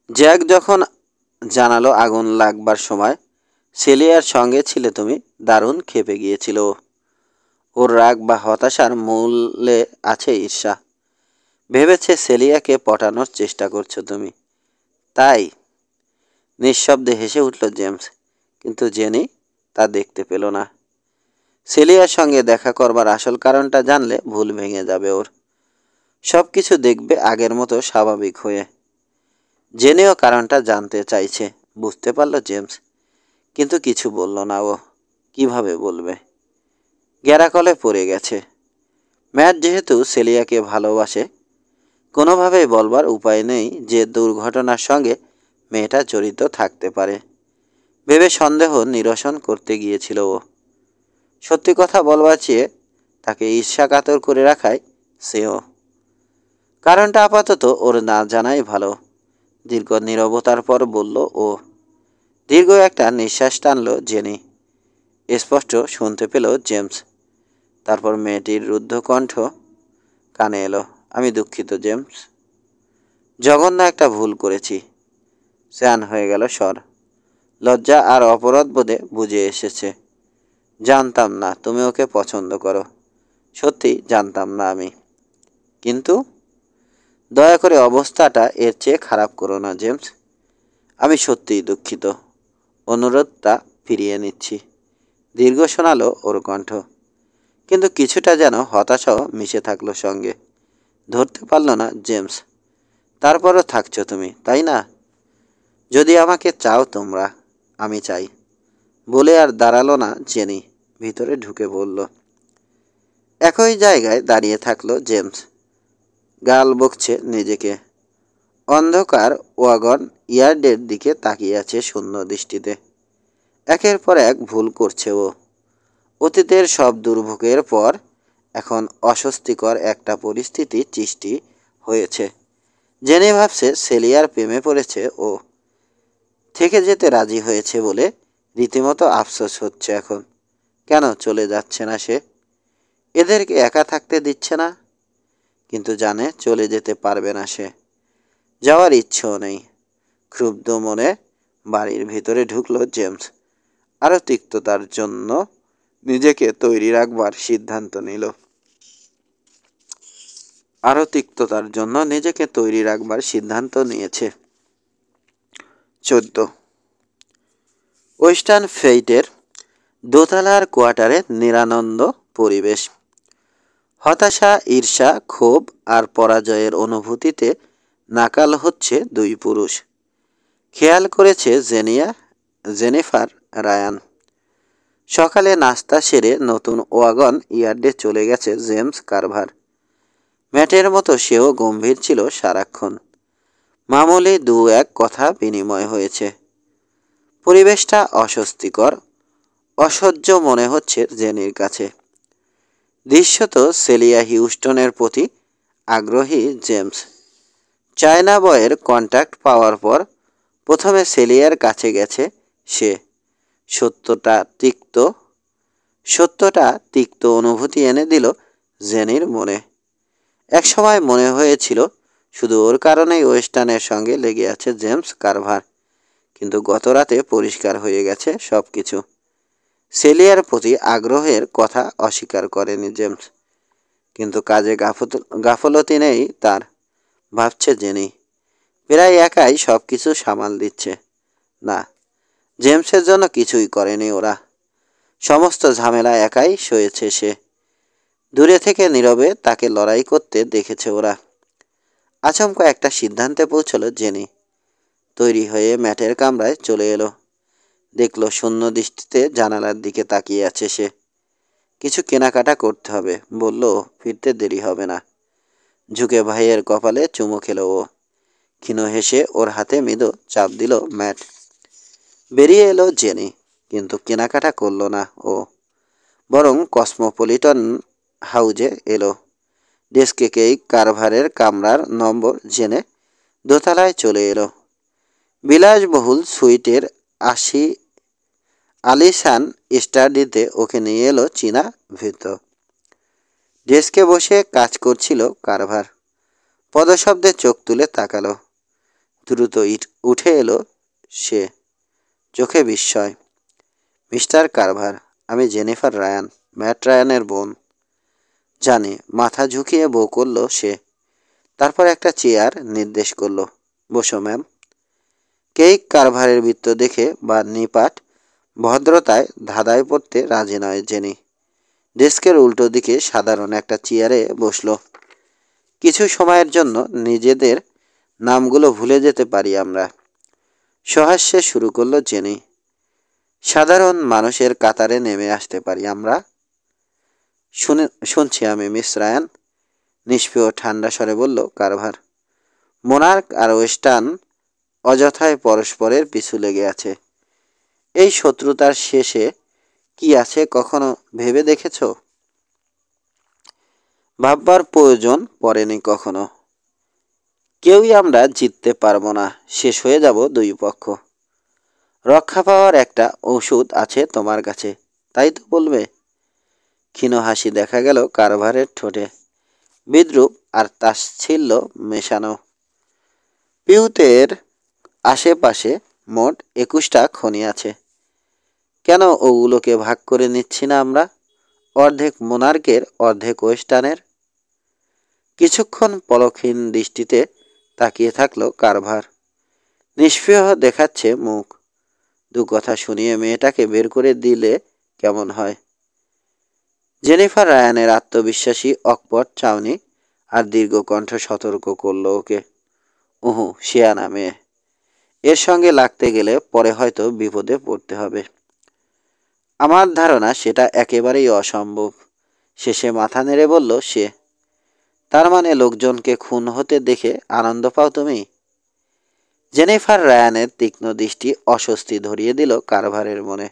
Speaker 1: জ্যাক যখন জানালো আগুন লাগবার সময় সেলিয়ার সঙ্গে ছিলে তুমি, দারুণ ক্ষেপে গিয়েছিল ও। ওর রাগ বা হতাশার মূলে আছে ঈর্ষা। ভেবেছে সেলিয়াকে পটানোর চেষ্টা করছো তুমি, তাই? নিঃশব্দে হেসে উঠল জেমস, কিন্তু জেনি তা দেখতে পেল না। সেলিয়ার সঙ্গে দেখা করবার আসল কারণটা জানলে ভুল ভেঙে যাবে ওর। সব কিছু দেখবে আগের মতো স্বাভাবিক হয়ে। জেনেও কারণটা জানতে চাইছে, বুঝতে পারল জেমস, কিন্তু কিছু বলল না ও। কিভাবে বলবে? গ্যারাকলে পড়ে গেছে। ম্যাট যেহেতু সেলিয়াকে ভালোবাসে, কোনোভাবেই বলবার উপায় নেই যে দুর্ঘটনার সঙ্গে মেয়েটা জড়িত থাকতে পারে। ভেবে সন্দেহ নিরসন করতে গিয়েছিল ও। সত্যি কথা বলবার চেয়ে তাকে ঈর্ষাকাতর করে রাখায় সেও। কারণটা আপাতত ওর না জানাই ভালো। দীর্ঘ নীরবতার পর বলল ও। দীর্ঘ একটা নিঃশ্বাস টানল জেনি। স্পষ্ট শুনতে পেল জেমস। তারপর মেয়েটির রুদ্ধ কণ্ঠ কানে এলো। আমি দুঃখিত জেমস, জঘন্য একটা ভুল করেছি। স্যান হয়ে গেল স্বর। লজ্জা আর অপরাধ বোধে বুঝে এসেছে। জানতাম না তুমি ওকে পছন্দ করো, সত্যি জানতাম না আমি। কিন্তু দয়া করে অবস্থাটা এর চেয়ে খারাপ করো না জেমস। আমি সত্যিই দুঃখিত। অনুরোধটা ফিরিয়ে নিচ্ছি। দীর্ঘ শোনালো ওর কণ্ঠ, কিন্তু কিছুটা যেন হতাশাও মিশে থাকলো সঙ্গে। ধরতে পারল না জেমস। তারপরও থাকছো তুমি, তাই না? যদি আমাকে চাও তোমরা, আমি চাই। বলে আর দাঁড়ালো না জেনি, ভিতরে ঢুকে পড়ল। একই জায়গায় দাঁড়িয়ে থাকলো জেমস, গাল বকছে নিজেকে। অন্ধকার ওয়াগন ইয়ার্ডের দিকে তাকিয়ে আছে শূন্য দৃষ্টিতে। একের পর এক ভুল করছে ও। অতীতের সব দুর্ভোগের পর এখন অস্বস্তিকর একটা পরিস্থিতি সৃষ্টি হয়েছে। জেনে ভাবছে সেলিয়ার প্রেমে পড়েছে ও। থেকে যেতে রাজি হয়েছে বলে রীতিমতো আফসোস হচ্ছে এখন। কেন চলে যাচ্ছে না সে? এদেরকে একা থাকতে দিচ্ছে না, কিন্তু জানে চলে যেতে পারবে না সে। যাওয়ার ইচ্ছেও নেই। ক্ষুব্ধ মনে বাড়ির ভিতরে ঢুকলো জেমস। আরও তিক্ততার জন্য নিজেকে তৈরি রাখবার সিদ্ধান্ত নিল। আরও তিক্ততার জন্য নিজেকে তৈরি রাখবার সিদ্ধান্ত নিয়েছে। 14। ওয়েস্টার্ন ফেইটের দোতলার কোয়ার্টারে নিরানন্দ পরিবেশ। হতাশা, ঈর্ষা, ক্ষোভ আর পরাজয়ের অনুভূতিতে নাকাল হচ্ছে দুই পুরুষ। খেয়াল করেছে জেনিফার রায়ান। সকালে নাস্তা সেরে নতুন ওয়াগন ইয়ার্ডে চলে গেছে জেমস কারভার। ম্যাটের মতো সেও গম্ভীর ছিল সারাক্ষণ। মামুলি দু এক কথা বিনিময় হয়েছে। পরিবেশটা অস্বস্তিকর, অসহ্য মনে হচ্ছে জেনির কাছে। দৃশ্যত সেলিয়া হিউস্টনের প্রতি আগ্রহী জেমস। চায়না বয়ের কন্ট্যাক্ট পাওয়ার পর প্রথমে সেলিয়ার কাছে গেছে সে। সত্যটা তিক্ত অনুভূতি এনে দিল জেনির মনে। একসময় মনে হয়েছিল শুধু ওর কারণেই ওয়েস্টার্নের সঙ্গে লেগে আছে জেমস কারভার, কিন্তু গতরাতে পরিষ্কার হয়ে গেছে সব কিছু। সেলিয়ার প্রতি আগ্রহের কথা অস্বীকার করেনি জেমস, কিন্তু কাজে গাফলতি নেই তার, ভাবছে জেনি। প্রায় একাই সব কিছু সামাল দিচ্ছে। না, জেমসের জন্য কিছুই করেনি ওরা। সমস্ত ঝামেলা একাই সয়েছে সে। দূরে থেকে নীরবে তাকে লড়াই করতে দেখেছে ওরা। আচমকা একটা সিদ্ধান্তে পৌঁছলো জেনি। তৈরি হয়ে ম্যাটের কামরায় চলে এলো। দেখলো শূন্য দৃষ্টিতে জানালার দিকে তাকিয়ে আছে সে। কিছু কেনাকাটা করতে হবে, বলল, ফিরতে দেরি হবে না। ঝুঁকে ভাইয়ের কপালে চুমো খেলো ও। ক্ষীণ হেসে ওর হাতে মৃদু চাপ দিল ম্যাট। বেরিয়ে এলো জেনি, কিন্তু কেনাকাটা করলো না ও, বরং কসমোপলিটন হাউজে এলো। ডেস্কে কারভারের কামরার নম্বর জেনে দোতলায় চলে এলো। বিলাসবহুল সুইটের আলিশান স্টাডিতে ওকে নিয়ে এলো চীনা ভৃত্য। ডেস্কে বসে কাজ করছিল কারভার। পদশব্দে চোখ তুলে তাকালো। দ্রুত উঠে এলো সে, চোখে বিস্ময়। মিস্টার কারভার, আমি জেনিফার রায়ান, ম্যাট রায়ানের বোন। জানি, মাথা ঝুঁকিয়ে বউ করল সে। তারপর একটা চেয়ার নির্দেশ করলো। বসো ম্যাম। কেইক কারভারের বৃত্ত দেখে বা নিপাট ভদ্রতায় ধাঁধায় পড়তে রাজি নয় জেনি। ডেস্কের উল্টো দিকে সাধারণ একটা চেয়ারে বসলো। কিছু সময়ের জন্য নিজেদের নামগুলো ভুলে যেতে পারি আমরা। সহাস্যে শুরু করলো জেনি। সাধারণ মানুষের কাতারে নেমে আসতে পারি আমরা। শুনছি আমি মিস রায়ান, নিষ্প্রিয় ঠান্ডা স্বরে বলল কারভার। মোনার্ক আর ওয়েস্টার্ন অযথায় পরস্পরের পিছু লেগে আছে। এই শত্রুতার শেষে কি আছে কখনো ভেবে দেখেছ? ভাববার প্রয়োজন পড়েনি কখনো। কেউই আমরা জিততে পারবো না, শেষ হয়ে যাব দুই পক্ষ। রক্ষা পাওয়ার একটা ওষুধ আছে তোমার কাছে, তাই তো বলবে? ক্ষীণ হাসি দেখা গেল কারভারের ঠোঁটে, বিদ্রুপ আর তাচ্ছিল্য মেশানো। পিউতের আশেপাশে মোট 21টা খনি আছে। কেন ওগুলোকে ভাগ করে নিচ্ছি না আমরা? অর্ধেক মোনার্কের, অর্ধেক ওয়েস্টার্নের। কিছুক্ষণ পলকহীন দৃষ্টিতে তাকিয়ে থাকলো কারভার। নিষ্প্রিয় দেখাচ্ছে মুখ। দু কথা শুনিয়ে মেয়েটাকে বের করে দিলে কেমন হয়? জেনিফার রায়ানের আত্মবিশ্বাসী অকপট চাউনি আর দীর্ঘ কণ্ঠ সতর্ক করল ওকে। উহু, শিয়ানা মেয়ে। এর সঙ্গে লাগতে গেলে পরে হয়তো বিপদে পড়তে হবে। আমার ধারণা সেটা একেবারেই অসম্ভব, শেষে মাথা নেড়ে বলল সে। তার মানে লোকজনকে খুন হতে দেখে আনন্দ পাও তুমি? জেনিফার রায়ানের তীক্ষ্ণ দৃষ্টি অস্বস্তি ধরিয়ে দিল কারভারের মনে।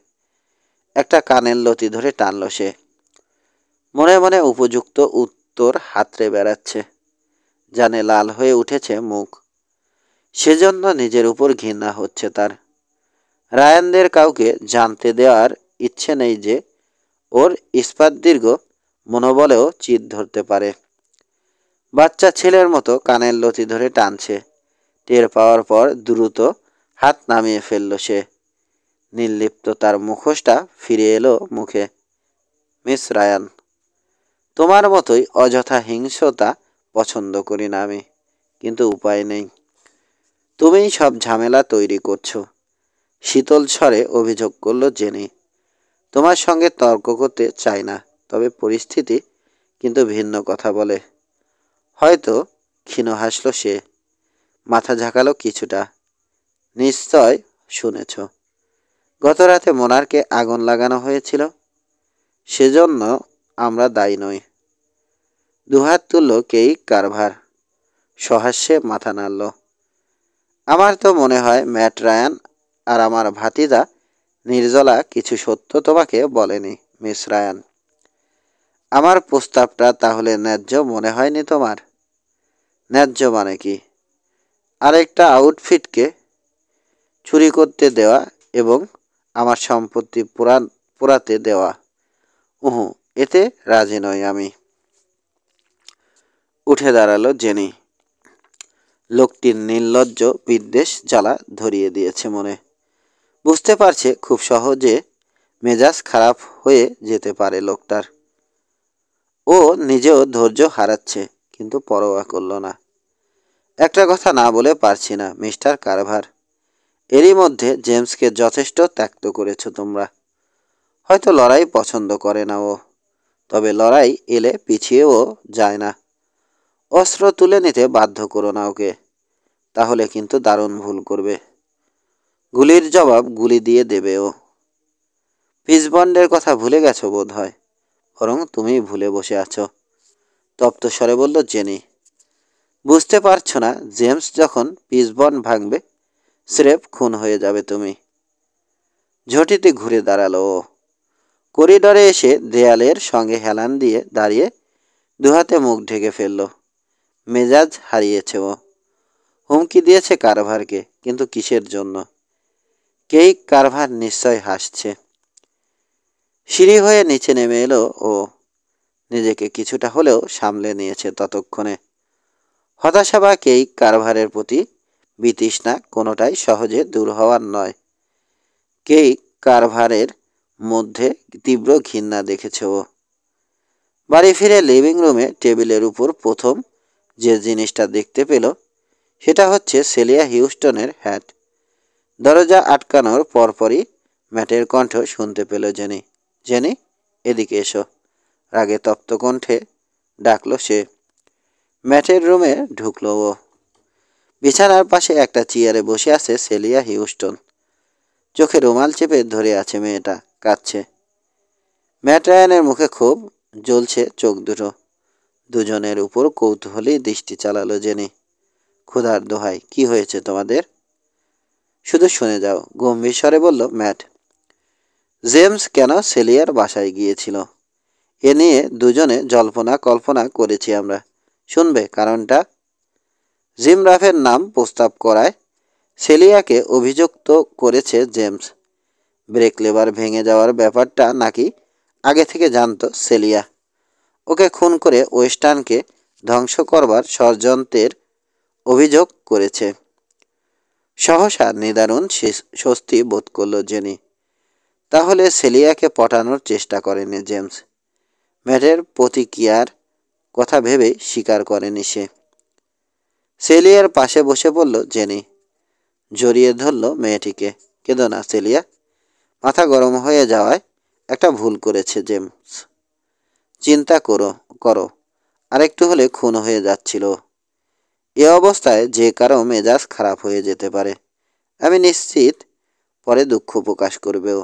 Speaker 1: একটা কানের লতি ধরে টানল সে। মনে মনে উপযুক্ত উত্তর হাতড়ে বেড়াচ্ছে। জানে লাল হয়ে উঠেছে মুখ। সেজন্য নিজের উপর ঘৃণা হচ্ছে তার। রায়ানদের কাউকে জানতে দেওয়ার ইচ্ছে নেই যে ওর ইস্পাত দীর্ঘ মনোবলেও চিত ধরতে পারে। বাচ্চা ছেলের মতো কানের লতি ধরে টানছে। টের পাওয়ার পর দ্রুত হাত নামিয়ে ফেলল সে। নির্লিপ্ত তার মুখোশটা ফিরে এলো মুখে। মিস রায়ান, তোমার মতোই অযথা হিংস্রতা পছন্দ করি না আমি, কিন্তু উপায় নেই। তুমিই সব ঝামেলা তৈরি করছো। শীতল স্বরে অভিযোগ করল জেনি। তোমার সঙ্গে তর্ক করতে চাই না, তবে পরিস্থিতি কিন্তু ভিন্ন কথা বলে। হয়তো। ক্ষীণ হাসল সে, মাথা ঝাঁকালো কিছুটা। নিশ্চয় শুনেছ, গত রাতে মোনারকে আগুন লাগানো হয়েছিল। সেজন্য আমরা দায়ী নই। দুহাত তুলল কেইক কারভার। সহাস্যে মাথা নাড়ল। আমার তো মনে হয় ম্যাট রায়ান আর আমার ভাতিজা নির্জলা কিছু সত্য তোমাকে বলেনি মিস রায়ান। আমার প্রস্তাবটা তাহলে ন্যায্য মনে হয়নি তোমার? ন্যায্য মানে কি? আরেকটা আউটফিটকে চুরি করতে দেওয়া এবং আমার সম্পত্তি পোড়াতে দেওয়া। উহু, এতে রাজি নই আমি। উঠে দাঁড়ালো জেনি। লোকটির নির্লজ্জ বিদ্বেষ জ্বালা ধরিয়ে দিয়েছে মনে। বুঝতে পারছে খুব সহজে মেজাজ খারাপ হয়ে যেতে পারে লোকটার। ও নিজেও ধৈর্য হারাচ্ছে, কিন্তু পরোয়া করল না। একটা কথা না বলে পারছি না মিস্টার কারভার। এরই মধ্যে জেমসকে যথেষ্ট ত্যক্ত করেছ তোমরা। হয়তো লড়াই পছন্দ করে না ও, তবে লড়াই এলে পিছিয়েও যায় না। অস্ত্র তুলে নিতে বাধ্য করো না ওকে, তাহলে কিন্তু দারুণ ভুল করবে। গুলির জবাব গুলি দিয়ে দেবে ও। ফিসবন্ডের কথা ভুলে গেছো বোধ হয়, বরং তুমি ভুলে বসে আছো, তপ্ত স্বরে বলল জেনি। বুঝতে পারছো না জেমস যখন ফিসবন্ড ভাঙবে স্রেফ খুন হয়ে যাবে তুমি। ঝটিতে ঘুরে দাঁড়ালো ও। করিডরে এসে দেয়ালের সঙ্গে হেলান দিয়ে দাঁড়িয়ে দুহাতে মুখ ঢেকে ফেলল। মেজাজ হারিয়েছে ও। হুমকি দিয়েছে কারভারকে, কিন্তু কিসের জন্য? কেইক কারভার নিশ্চয় হাসছে। সিঁড়ি হয়ে নিচে নেমে এলো ও। নিজেকে কিছুটা হলেও সামলে নিয়েছে ততক্ষণে। হতাশা বা কেইক কারভারের প্রতি বিতৃষ্ণা কোনোটাই সহজে দূর হওয়ার নয়। কেইক কারভারের মধ্যে তীব্র ঘৃণা দেখেছে ও। বাড়ি ফিরে লিভিং রুমে টেবিলের উপর প্রথম যে জিনিসটা দেখতে পেল সেটা হচ্ছে সেলিয়া হিউস্টনের হ্যাট। দরজা আটকানোর পরপরই ম্যাটের কণ্ঠ শুনতে পেল জেনি। জেনি, এদিকে এসো, রাগে তপ্ত কণ্ঠে ডাকল সে। ম্যাটের রুমে ঢুকলো ও। বিছানার পাশে একটা চেয়ারে বসে আছে সেলিয়া হিউস্টন। চোখে রুমাল চেপে ধরে আছে মেয়েটা, কাঁদছে। ম্যাট রায়ানের মুখে ক্ষোভ, জ্বলছে চোখ দুটো। দুজনের উপর কৌতূহলী দৃষ্টি চালালো জেনি। ক্ষুধার দোহাই, কি হয়েছে তোমাদের? শুধু শুনে যাও, গম্ভীর স্বরে বলল ম্যাট। জেমস কেন সেলিয়ার বাসায় গিয়েছিল এ নিয়ে দুজনে জল্পনা কল্পনা করেছি আমরা। শুনবে কারণটা? জিম রাফের নাম প্রস্তাব করায় সেলিয়াকে অভিযুক্ত করেছে জেমস। ব্রেক লেবার ভেঙে যাওয়ার ব্যাপারটা নাকি আগে থেকে জানতো সেলিয়া। ওকে খুন করে ওয়েস্টার্নকে ধ্বংস করবার ষড়যন্ত্রের অভিযোগ করেছে। সহসা নিদারুণ স্বস্তি বোধ করল জেনি। তাহলে সেলিয়াকে পটানোর চেষ্টা করেনি জেমস। ম্যাটের প্রতিক্রিয়ার কথা ভেবে স্বীকার করেনি সে। সেলিয়ার পাশে বসে পড়ল জেনি। জড়িয়ে ধরল মেয়েটিকে। কেঁদো না সেলিয়া। মাথা গরম হয়ে যাওয়ায় একটা ভুল করেছে জেমস। চিন্তা করো আরেকটু হলে খুন হয়ে যাচ্ছিল। এ অবস্থায় যে কারো মেজাজ খারাপ হয়ে যেতে পারে। আমি নিশ্চিত পরে দুঃখ প্রকাশ করবে ও।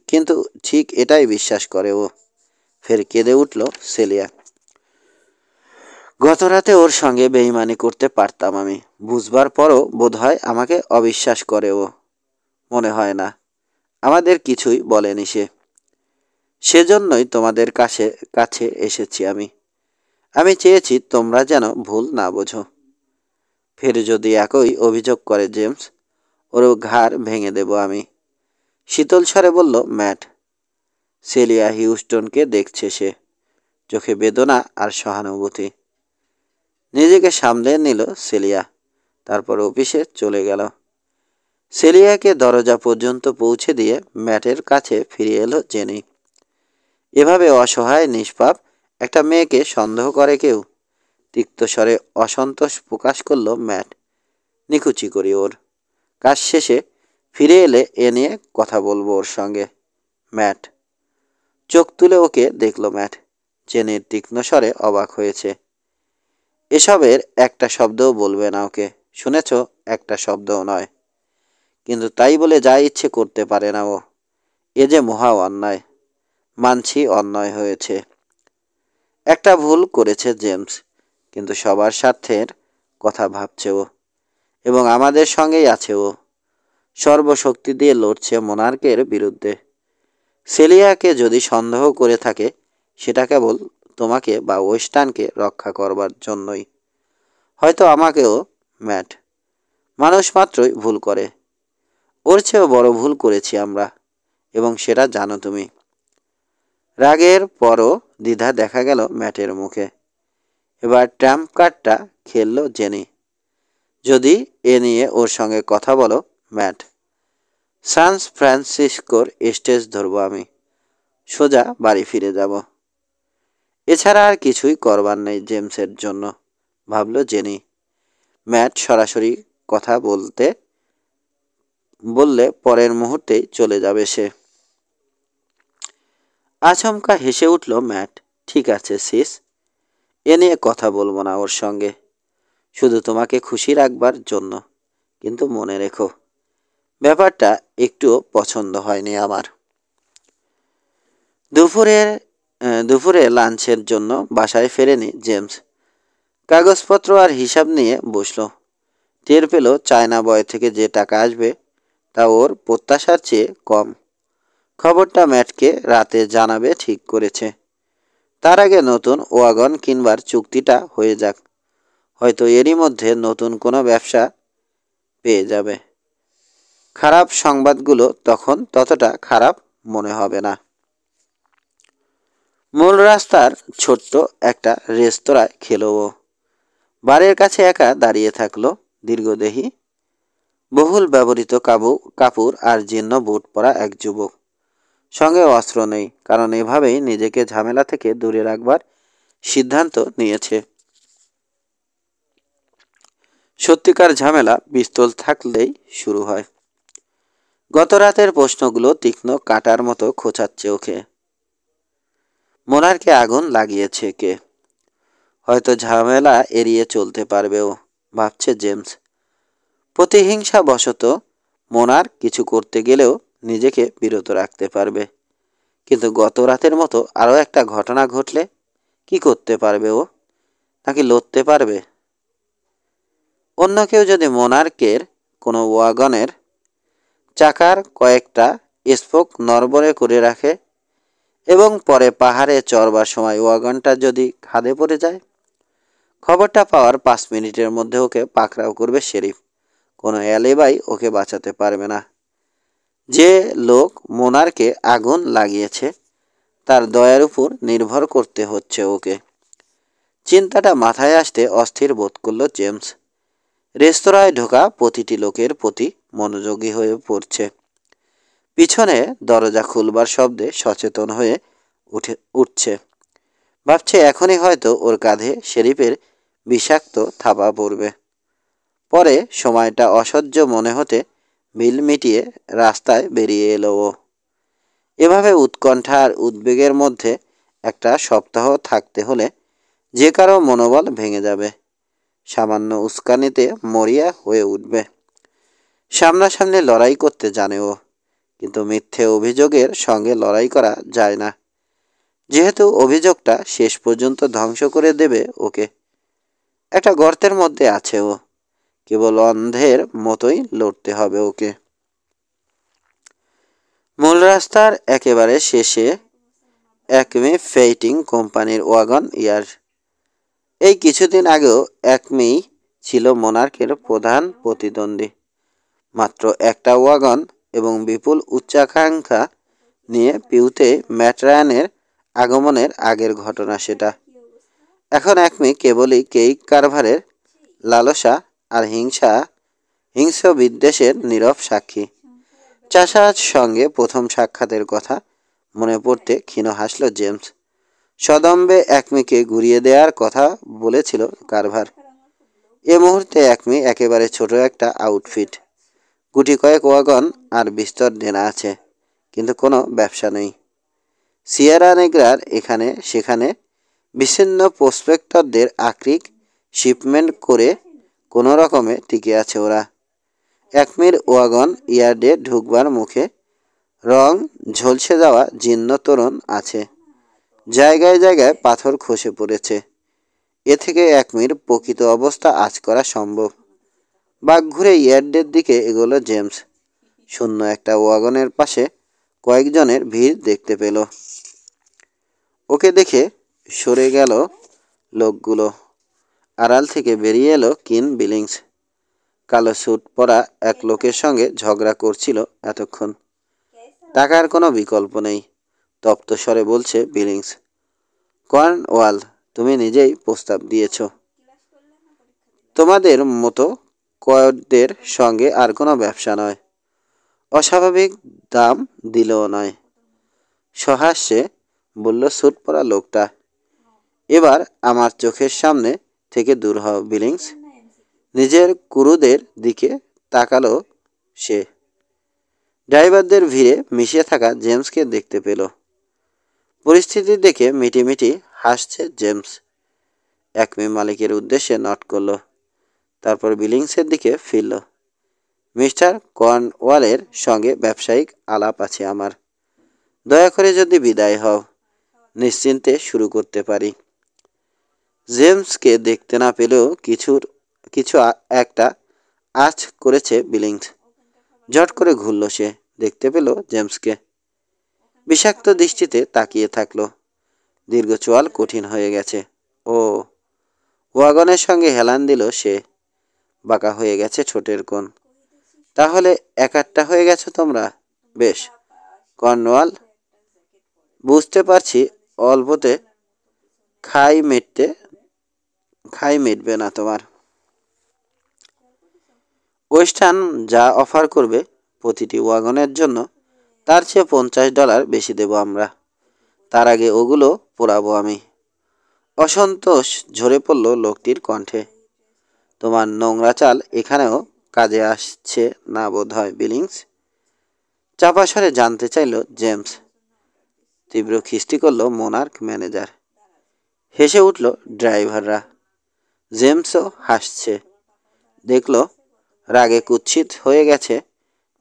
Speaker 1: কিন্তু ঠিক এটাই বিশ্বাস করে ও। ফের কেঁদে উঠল সেলিয়া। গত রাতে ওর সঙ্গে বেইমানি করতে পারতাম আমি। বুঝবার পরও বোধহয় আমাকে অবিশ্বাস করে ও। মনে হয় না। আমাদের কিছুই বলেনি সে। সেজন্যই তোমাদের কাছে এসেছি আমি। আমি চেয়েছি তোমরা যেন ভুল না বোঝো। ফের যদি একই অভিযোগ করে জেমস, ওর ঘাড় ভেঙে দেব আমি। শীতল স্বরে বলল ম্যাট। সেলিয়া হিউস্টনকে দেখছে সে, চোখে বেদনা আর সহানুভূতি। নিজেকে সামলে নিল সেলিয়া। তারপর অফিসে চলে গেল। সেলিয়াকে দরজা পর্যন্ত পৌঁছে দিয়ে ম্যাটের কাছে ফিরে এলো জেনি। এভাবে অসহায় নিষ্পাপ একটা মেয়েকে সন্দেহ করে কেউ? তিক্ত স্বরে অসন্তোষ প্রকাশ করল ম্যাট। নিকুচি করি ওর। কাজ শেষে ফিরে এলে এ নিয়ে কথা বলবো ওর সঙ্গে। ম্যাট। চোখ তুলে ওকে দেখল ম্যাট। জেনির তীক্ষ্ণ স্বরে অবাক হয়েছে। এসবের একটা শব্দও বলবে না ওকে, শুনেছ? একটা শব্দও নয়। কিন্তু তাই বলে যা ইচ্ছে করতে পারে না ও। এ যে মহা অন্যায়। মানছি অন্যায় হয়েছে। একটা ভুল করেছে জেমস, কিন্তু সবার স্বার্থের কথা ভাবছে ও। এবং আমাদের সঙ্গেই আছে ও। সর্বশক্তি দিয়ে লড়ছে মোনার্কের বিরুদ্ধে। সেলিয়াকে যদি সন্দেহ করে থাকে সেটা কেবল তোমাকে বা ওয়েস্টার্নকে রক্ষা করবার জন্যই। হয়তো আমাকেও। ম্যাট। মানুষ মাত্রই ভুল করে। ওর চেয়েও বড় ভুল করেছি আমরা, এবং সেটা জানো তুমি। রাগের পরও দ্বিধা দেখা গেল ম্যাটের মুখে। এবার ট্রাম্প কার্ডটা খেলল জেনি। যদি এ নিয়ে ওর সঙ্গে কথা বলো ম্যাট, সান ফ্রান্সিসকোর স্টেজ ধরব আমি। সোজা বাড়ি ফিরে যাব। এছাড়া আর কিছুই করবার নেই জেমসের জন্য, ভাবল জেনি। ম্যাট সরাসরি কথা বললে পরের মুহূর্তেই চলে যাবে সে। আচমকা হেসে উঠল ম্যাট। ঠিক আছে সিস, এ নিয়ে কথা বলবো না ওর সঙ্গে। শুধু তোমাকে খুশি রাখবার জন্য। কিন্তু মনে রেখো, ব্যাপারটা একটুও পছন্দ হয়নি আমার। দুপুরে লাঞ্চের জন্য বাসায় ফেরেনি জেমস। কাগজপত্র আর হিসাব নিয়ে বসল। টের পেল চায়না বয় থেকে যে টাকা আসবে তা ওর প্রত্যাশার চেয়ে কম। খবরটা ম্যাটকে রাতে জানাবে ঠিক করেছে। তার আগে নতুন ওয়াগন কিনবার চুক্তিটা হয়ে যাক। হয়তো এরই মধ্যে নতুন কোনো ব্যবসা পেয়ে যাবে। খারাপ সংবাদগুলো তখন ততটা খারাপ মনে হবে না। রাস্তার ছোট্ট একটা রেস্তোরাঁয় খেলো ও। বারের কাছে একা দাঁড়িয়ে থাকলো দীর্ঘদেহী, বহুল ব্যবহৃত কাপড় আর জীর্ণ বুট পরা এক যুবক। সঙ্গে অস্ত্র নেই, কারণ এভাবেই নিজেকে ঝামেলা থেকে দূরে রাখবার সিদ্ধান্ত নিয়েছে। সত্যিকার ঝামেলা পিস্তল থাকলেই শুরু হয়। গত রাতের প্রশ্নগুলো তীক্ষ্ণ কাঁটার মতো খোঁচাচ্ছে ওকে। মোনারকে আগুন লাগিয়েছে কে? হয়তো ঝামেলা এড়িয়ে চলতে পারবেও, ভাবছে জেমস। প্রতিহিংসা বশত মোনার কিছু করতে গেলেও নিজেকে বিরত রাখতে পারবে, কিন্তু গত রাতের মতো আরও একটা ঘটনা ঘটলে কি করতে পারবে ও? নাকি লড়তে পারবে? অন্য কেউ যদি মোনার্কের কোনো ওয়াগনের চাকার কয়েকটা স্পোক নড়বড়ে করে রাখে এবং পরে পাহাড়ে চড়বার সময় ওয়াগনটা যদি খাদে পড়ে যায়, খবরটা পাওয়ার 5 মিনিটের মধ্যে ওকে পাকড়াও করবে শেরিফ। কোনো অ্যালিবাই ওকে বাঁচাতে পারবে না। যে লোক মোনারকে আগুন লাগিয়েছে তার দয়ার উপর নির্ভর করতে হচ্ছে ওকে। চিন্তাটা মাথায় আসতে অস্থির বোধ করল জেমস। রেস্তোরাঁয় ঢোকা প্রতিটি লোকের প্রতি মনোযোগী হয়ে পড়ছে। পিছনে দরজা খুলবার শব্দে সচেতন হয়ে উঠছে। ভাবছে এখনই হয়তো ওর কাঁধে শেরিফের বিষাক্ত থাবা পড়বে। পরে সময়টা অসহ্য মনে হতে বিল মিটিয়ে রাস্তায় বেরিয়ে এলো ও। এভাবে উৎকণ্ঠা আর উদ্বেগের মধ্যে একটা সপ্তাহ থাকতে হলে যে কারো মনোবল ভেঙে যাবে, সামান্য উস্কানিতে মরিয়া হয়ে উঠবে। সামনাসামনি লড়াই করতে জানে ও, কিন্তু মিথ্যে অভিযোগের সঙ্গে লড়াই করা যায় না, যেহেতু অভিযোগটা শেষ পর্যন্ত ধ্বংস করে দেবে ওকে। একটা গর্তের মধ্যে আছে ও, কেবল অন্ধের মতোই লড়তে হবে ওকে। মূল রাস্তার একেবারে শেষে একমি ফেইটিং কোম্পানির ওয়াগন ইয়ার। এই কিছুদিন আগেও একমি ছিল মোনার্কের প্রধান প্রতিদ্বন্দ্বী। মাত্র একটা ওয়াগন এবং বিপুল উচ্চাকাঙ্ক্ষা নিয়ে পিউতে ম্যাটরায়ানের আগমনের আগের ঘটনা সেটা। এখন একমি কেবলই কেইক কারভারের লালসা আর হিংস্র বিদ্বেষের নীরব সাক্ষী। চাষার সঙ্গে প্রথম সাক্ষাতের কথা মনে পড়তে ক্ষীণ হাসল জেমস। সদম্বে একমিকে ঘুরিয়ে দেওয়ার কথা বলেছিল কারভার। এ মুহূর্তে একমি একেবারে ছোট একটা আউটফিট। গুটি কয়েক ওয়াগন আর বিস্তর দেনা আছে, কিন্তু কোনো ব্যবসা নেই। সিয়েরা নেগ্রার এখানে সেখানে বিচ্ছিন্ন প্রসপেক্টরদের আক্রিক শিপমেন্ট করে কোনো রকমে টিকে আছে ওরা। একমির ওয়াগন ইয়ার্ডে ঢুকবার মুখে রং ঝলসে যাওয়া জীর্ণ তোরণ আছে, জায়গায় জায়গায় পাথর খসে পড়েছে। এ থেকে একমির প্রকৃত অবস্থা আঁচ করা সম্ভব। বাঘ ঘুরে ইয়ার্ডের দিকে এগোলো জেমস। শূন্য একটা ওয়াগনের পাশে কয়েকজনের ভিড় দেখতে পেল। ওকে দেখে সরে গেল লোকগুলো। আড়াল থেকে বেরিয়ে এলো কিন বিলিংস। কালো স্যুট পরা এক লোকের সঙ্গে ঝগড়া করছিল এতক্ষণ। টাকার কোনো বিকল্প নেই, তপ্ত স্বরে বলছে বিলিংস। কর্নওয়াল, তুমি নিজেই প্রস্তাব দিয়েছ। তোমাদের মতো কয়েকদের সঙ্গে আর কোনো ব্যবসা নয়, অস্বাভাবিক দাম দিলেও নয়, সহাস্যে বলল স্যুট পরা লোকটা। এবার আমার চোখের সামনে থেকে দূর হও বিলিংস। নিজের কুরুদের দিকে তাকালো সে। ড্রাইভারদের ভিড়ে মিশে থাকা জেমসকে দেখতে পেল। পরিস্থিতি দেখে মিটিমিটি হাসছে জেমস। একমি মালিকের উদ্দেশ্যে নট করল, তারপর বিলিংসের দিকে ফিরল। মিস্টার কর্নওয়ালের সঙ্গে ব্যবসায়িক আলাপ আছে আমার। দয়া করে যদি বিদায় হও, নিশ্চিন্তে শুরু করতে পারি। জেমসকে দেখতে না পেলেও কিছু একটা আঁচ করেছে বিলিংস। ঝট করে ঘুরল সে, দেখতে পেল জেমসকে। বিষাক্ত দৃষ্টিতে তাকিয়ে থাকলো। দীর্ঘ চোয়াল কঠিন হয়ে গেছে। ও ওয়াগনের সঙ্গে হেলান দিল সে। বাঁকা হয়ে গেছে ঠোঁটের কোণ। তাহলে একাট্টা হয়ে গেছো তোমরা? বেশ কর্নওয়াল, বুঝতে পারছি অল্পতে খাই মিটতে খাই মিটবে না তোমার। ওয়েস্টার্ন যা অফার করবে প্রতিটি ওয়াগনের জন্য তার চেয়ে $50 বেশি দেব আমরা। তার আগে ওগুলো পোড়াবো আমি। অসন্তোষ ঝরে পড়ল লোকটির কণ্ঠে। তোমার নোংরা চাল এখানেও কাজে আসছে না বোধ হয় বিলিংস। চাপা স্বরে জানতে চাইল জেমস। তীব্র খিস্তি করল মোনার্ক ম্যানেজার। হেসে উঠল ড্রাইভাররা। জেমসও হাসছে। দেখল রাগে কুৎসিত হয়ে গেছে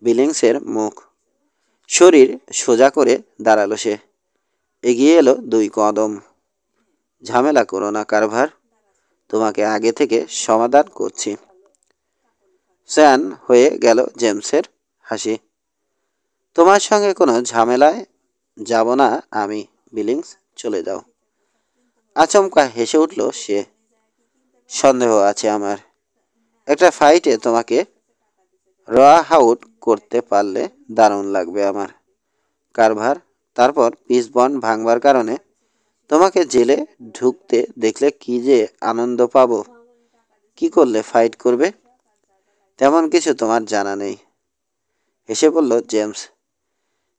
Speaker 1: বিলিংসের মুখ। শরীর সোজা করে দাঁড়ালো সে। এগিয়ে এলো 2 কদম। ঝামেলা করো না কারভার, তোমাকে আগে থেকে সমাধান করছি। স্যান হয়ে গেল জেমসের হাসি। তোমার সঙ্গে কোনো ঝামেলায় যাব না আমি বিলিংস, চলে যাও। আচমকা হেসে উঠল সে। সন্দেহ আছে আমার। একটা ফাইটে তোমাকে র আউট করতে পারলে দারুণ লাগবে আমার কারভার। তারপর পিস বন্ড ভাঙবার কারণে তোমাকে জেলে ঢুকতে দেখলে কি যে আনন্দ পাবো। কি করলে ফাইট করবে? তেমন কিছু তোমার জানা নেই, হেসে বলল জেমস।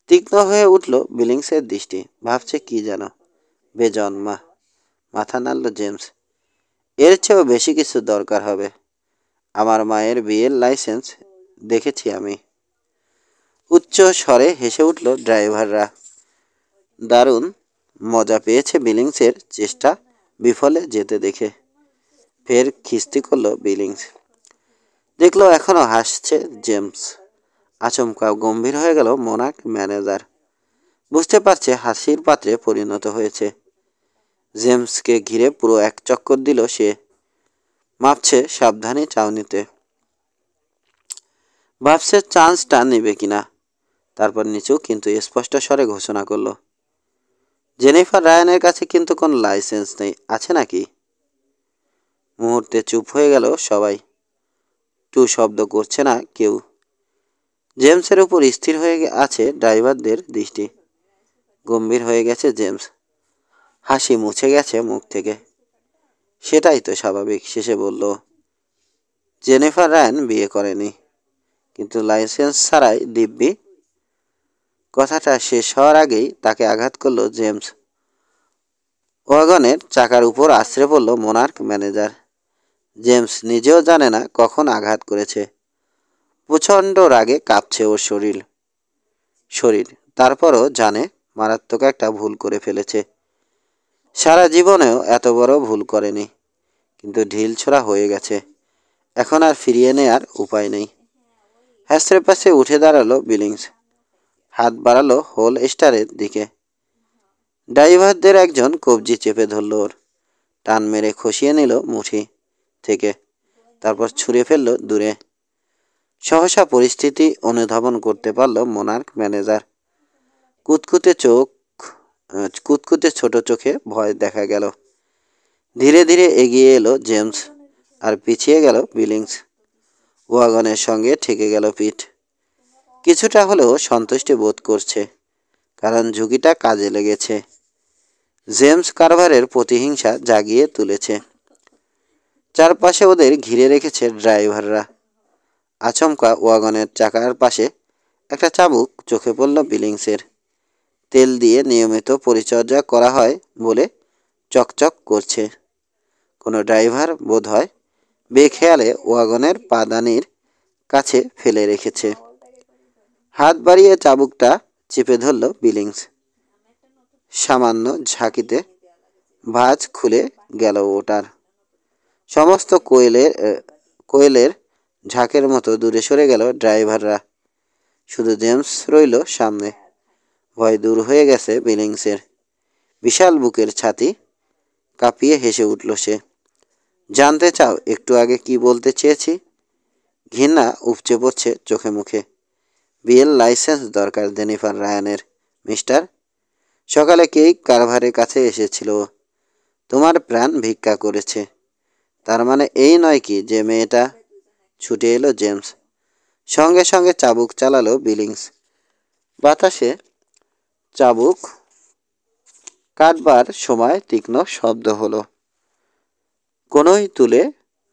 Speaker 1: তীক্ষ্ণ হয়ে উঠল বিলিংসের দৃষ্টি। ভাবছে কি যেন। বেজন্মা। মাথা নাড়ল জেমস। এর চেয়েও বেশি কিছু দরকার হবে। আমার মায়ের বিয়ের লাইসেন্স দেখেছি আমি। উচ্চ স্বরে হেসে উঠল ড্রাইভাররা। দারুণ মজা পেয়েছে বিলিংসের চেষ্টা বিফলে যেতে দেখে। ফের খিস্তি করল বিলিংস। দেখলো এখনো হাসছে জেমস। আচমকা গম্ভীর হয়ে গেল মোনার্ক ম্যানেজার। বুঝতে পারছে হাসির পাত্রে পরিণত হয়েছে। জেমসকে ঘিরে পুরো এক চক্কর দিল সে। মাপছে সাবধানী চাউনিতে। ভাবছে চান্সটা নেবে কিনা। তারপর নিচু কিন্তু স্পষ্ট স্বরে ঘোষণা করলো, জেনিফার রায়ানের কাছে কিন্তু কোনো লাইসেন্স নেই, আছে নাকি? মুহূর্তে চুপ হয়ে গেল সবাই। টু শব্দ করছে না কেউ। জেমসের উপর স্থির হয়ে আছে ড্রাইভারদের দৃষ্টি। গম্ভীর হয়ে গেছে জেমস। হাসি মুছে গেছে মুখ থেকে। সেটাই তো স্বাভাবিক, শেষে বলল। জেনিফার রায়ান বিয়ে করেনি, কিন্তু লাইসেন্স ছাড়াই দিব্যি। কথাটা শেষ হওয়ার আগেই তাকে আঘাত করলো জেমস। ওয়াগনের চাকার উপর আছড়ে পড়ল মোনার্ক ম্যানেজার। জেমস নিজেও জানে না কখন আঘাত করেছে। প্রচণ্ড রাগে কাঁপছে ওর শরীর। তারপরও জানে মারাত্মক একটা ভুল করে ফেলেছে। সারা জীবনেও এত বড় ভুল করেনি, কিন্তু ঢিল ছোড়া হয়ে গেছে। এখন আর ফিরিয়ে নেয়ার উপায় নেই। হ্যাস্টের পাশে উঠে দাঁড়ালো বিলিংস। হাত বাড়ালো হোল স্টারের দিকে। ড্রাইভারদের একজন কবজি চেপে ধরল ওর। টান মেরে খসিয়ে নিল মুঠি থেকে। তারপর ছুঁড়ে ফেলল দূরে। সহসা পরিস্থিতি অনুধাবন করতে পারল মোনার্ক ম্যানেজার। কুতকুতে ছোট চোখে ভয় দেখা গেল। ধীরে ধীরে এগিয়ে এলো জেমস, আর পিছিয়ে গেল বিলিংস। ওয়াগনের সঙ্গে ঠেকে গেল পিঠ। কিছুটা হলেও সন্তুষ্টি বোধ করছে, কারণ ঝুঁকিটা কাজে লেগেছে। জেমস কারভারের প্রতিহিংসা জাগিয়ে তুলেছে। চারপাশে ওদের ঘিরে রেখেছে ড্রাইভাররা। আচমকা ওয়াগনের চাকার পাশে একটা চাবুক চোখে পড়ল বিলিংসের। তেল দিয়ে নিয়মিত পরিচর্যা করা হয় বলে চকচক করছে। কোনো ড্রাইভার বোধ হয় বেখেয়ালে ওয়াগনের পাদানির কাছে ফেলে রেখেছে। হাত বাড়িয়ে চাবুকটা চেপে ধরল বিলিংস। সামান্য ঝাঁকিতে ভাঁজ খুলে গেল ওটার। সমস্ত কোয়েলের ঝাঁকের মতো দূরে সরে গেল ড্রাইভাররা। শুধু জেমস রইল সামনে। ভয় দূর হয়ে গেছে বিলিংসের। বিশাল বুকের ছাতি কাঁপিয়ে হেসে উঠল সে। জানতে চাও একটু আগে কি বলতে চেয়েছি? ঘৃণা উপচে পড়ছে চোখে মুখে। বিয়ের লাইসেন্স দরকার জেনিফার রায়ানের, মিস্টার। সকালে কেই কারভারের কাছে এসেছিল। তোমার প্রাণ ভিক্ষা করেছে। তার মানে এই নয় কি যে মেয়েটা? ছুটে এলো জেমস। সঙ্গে সঙ্গে চাবুক চালালো বিলিংস। বাতাসে চাবুক কাটবার সময় তীক্ষ্ণ শব্দ হলো। কোনোই তুলে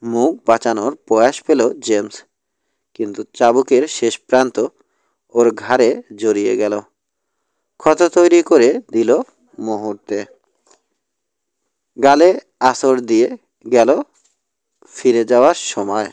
Speaker 1: মুখ বাঁচানোর প্রয়াস পেল জেমস, কিন্তু চাবুকের শেষ প্রান্ত ওর ঘাড়ে জড়িয়ে গেল, ক্ষত তৈরি করে দিল মুহূর্তে। গালে আঁচড় দিয়ে গেল ফিরে যাওয়ার সময়।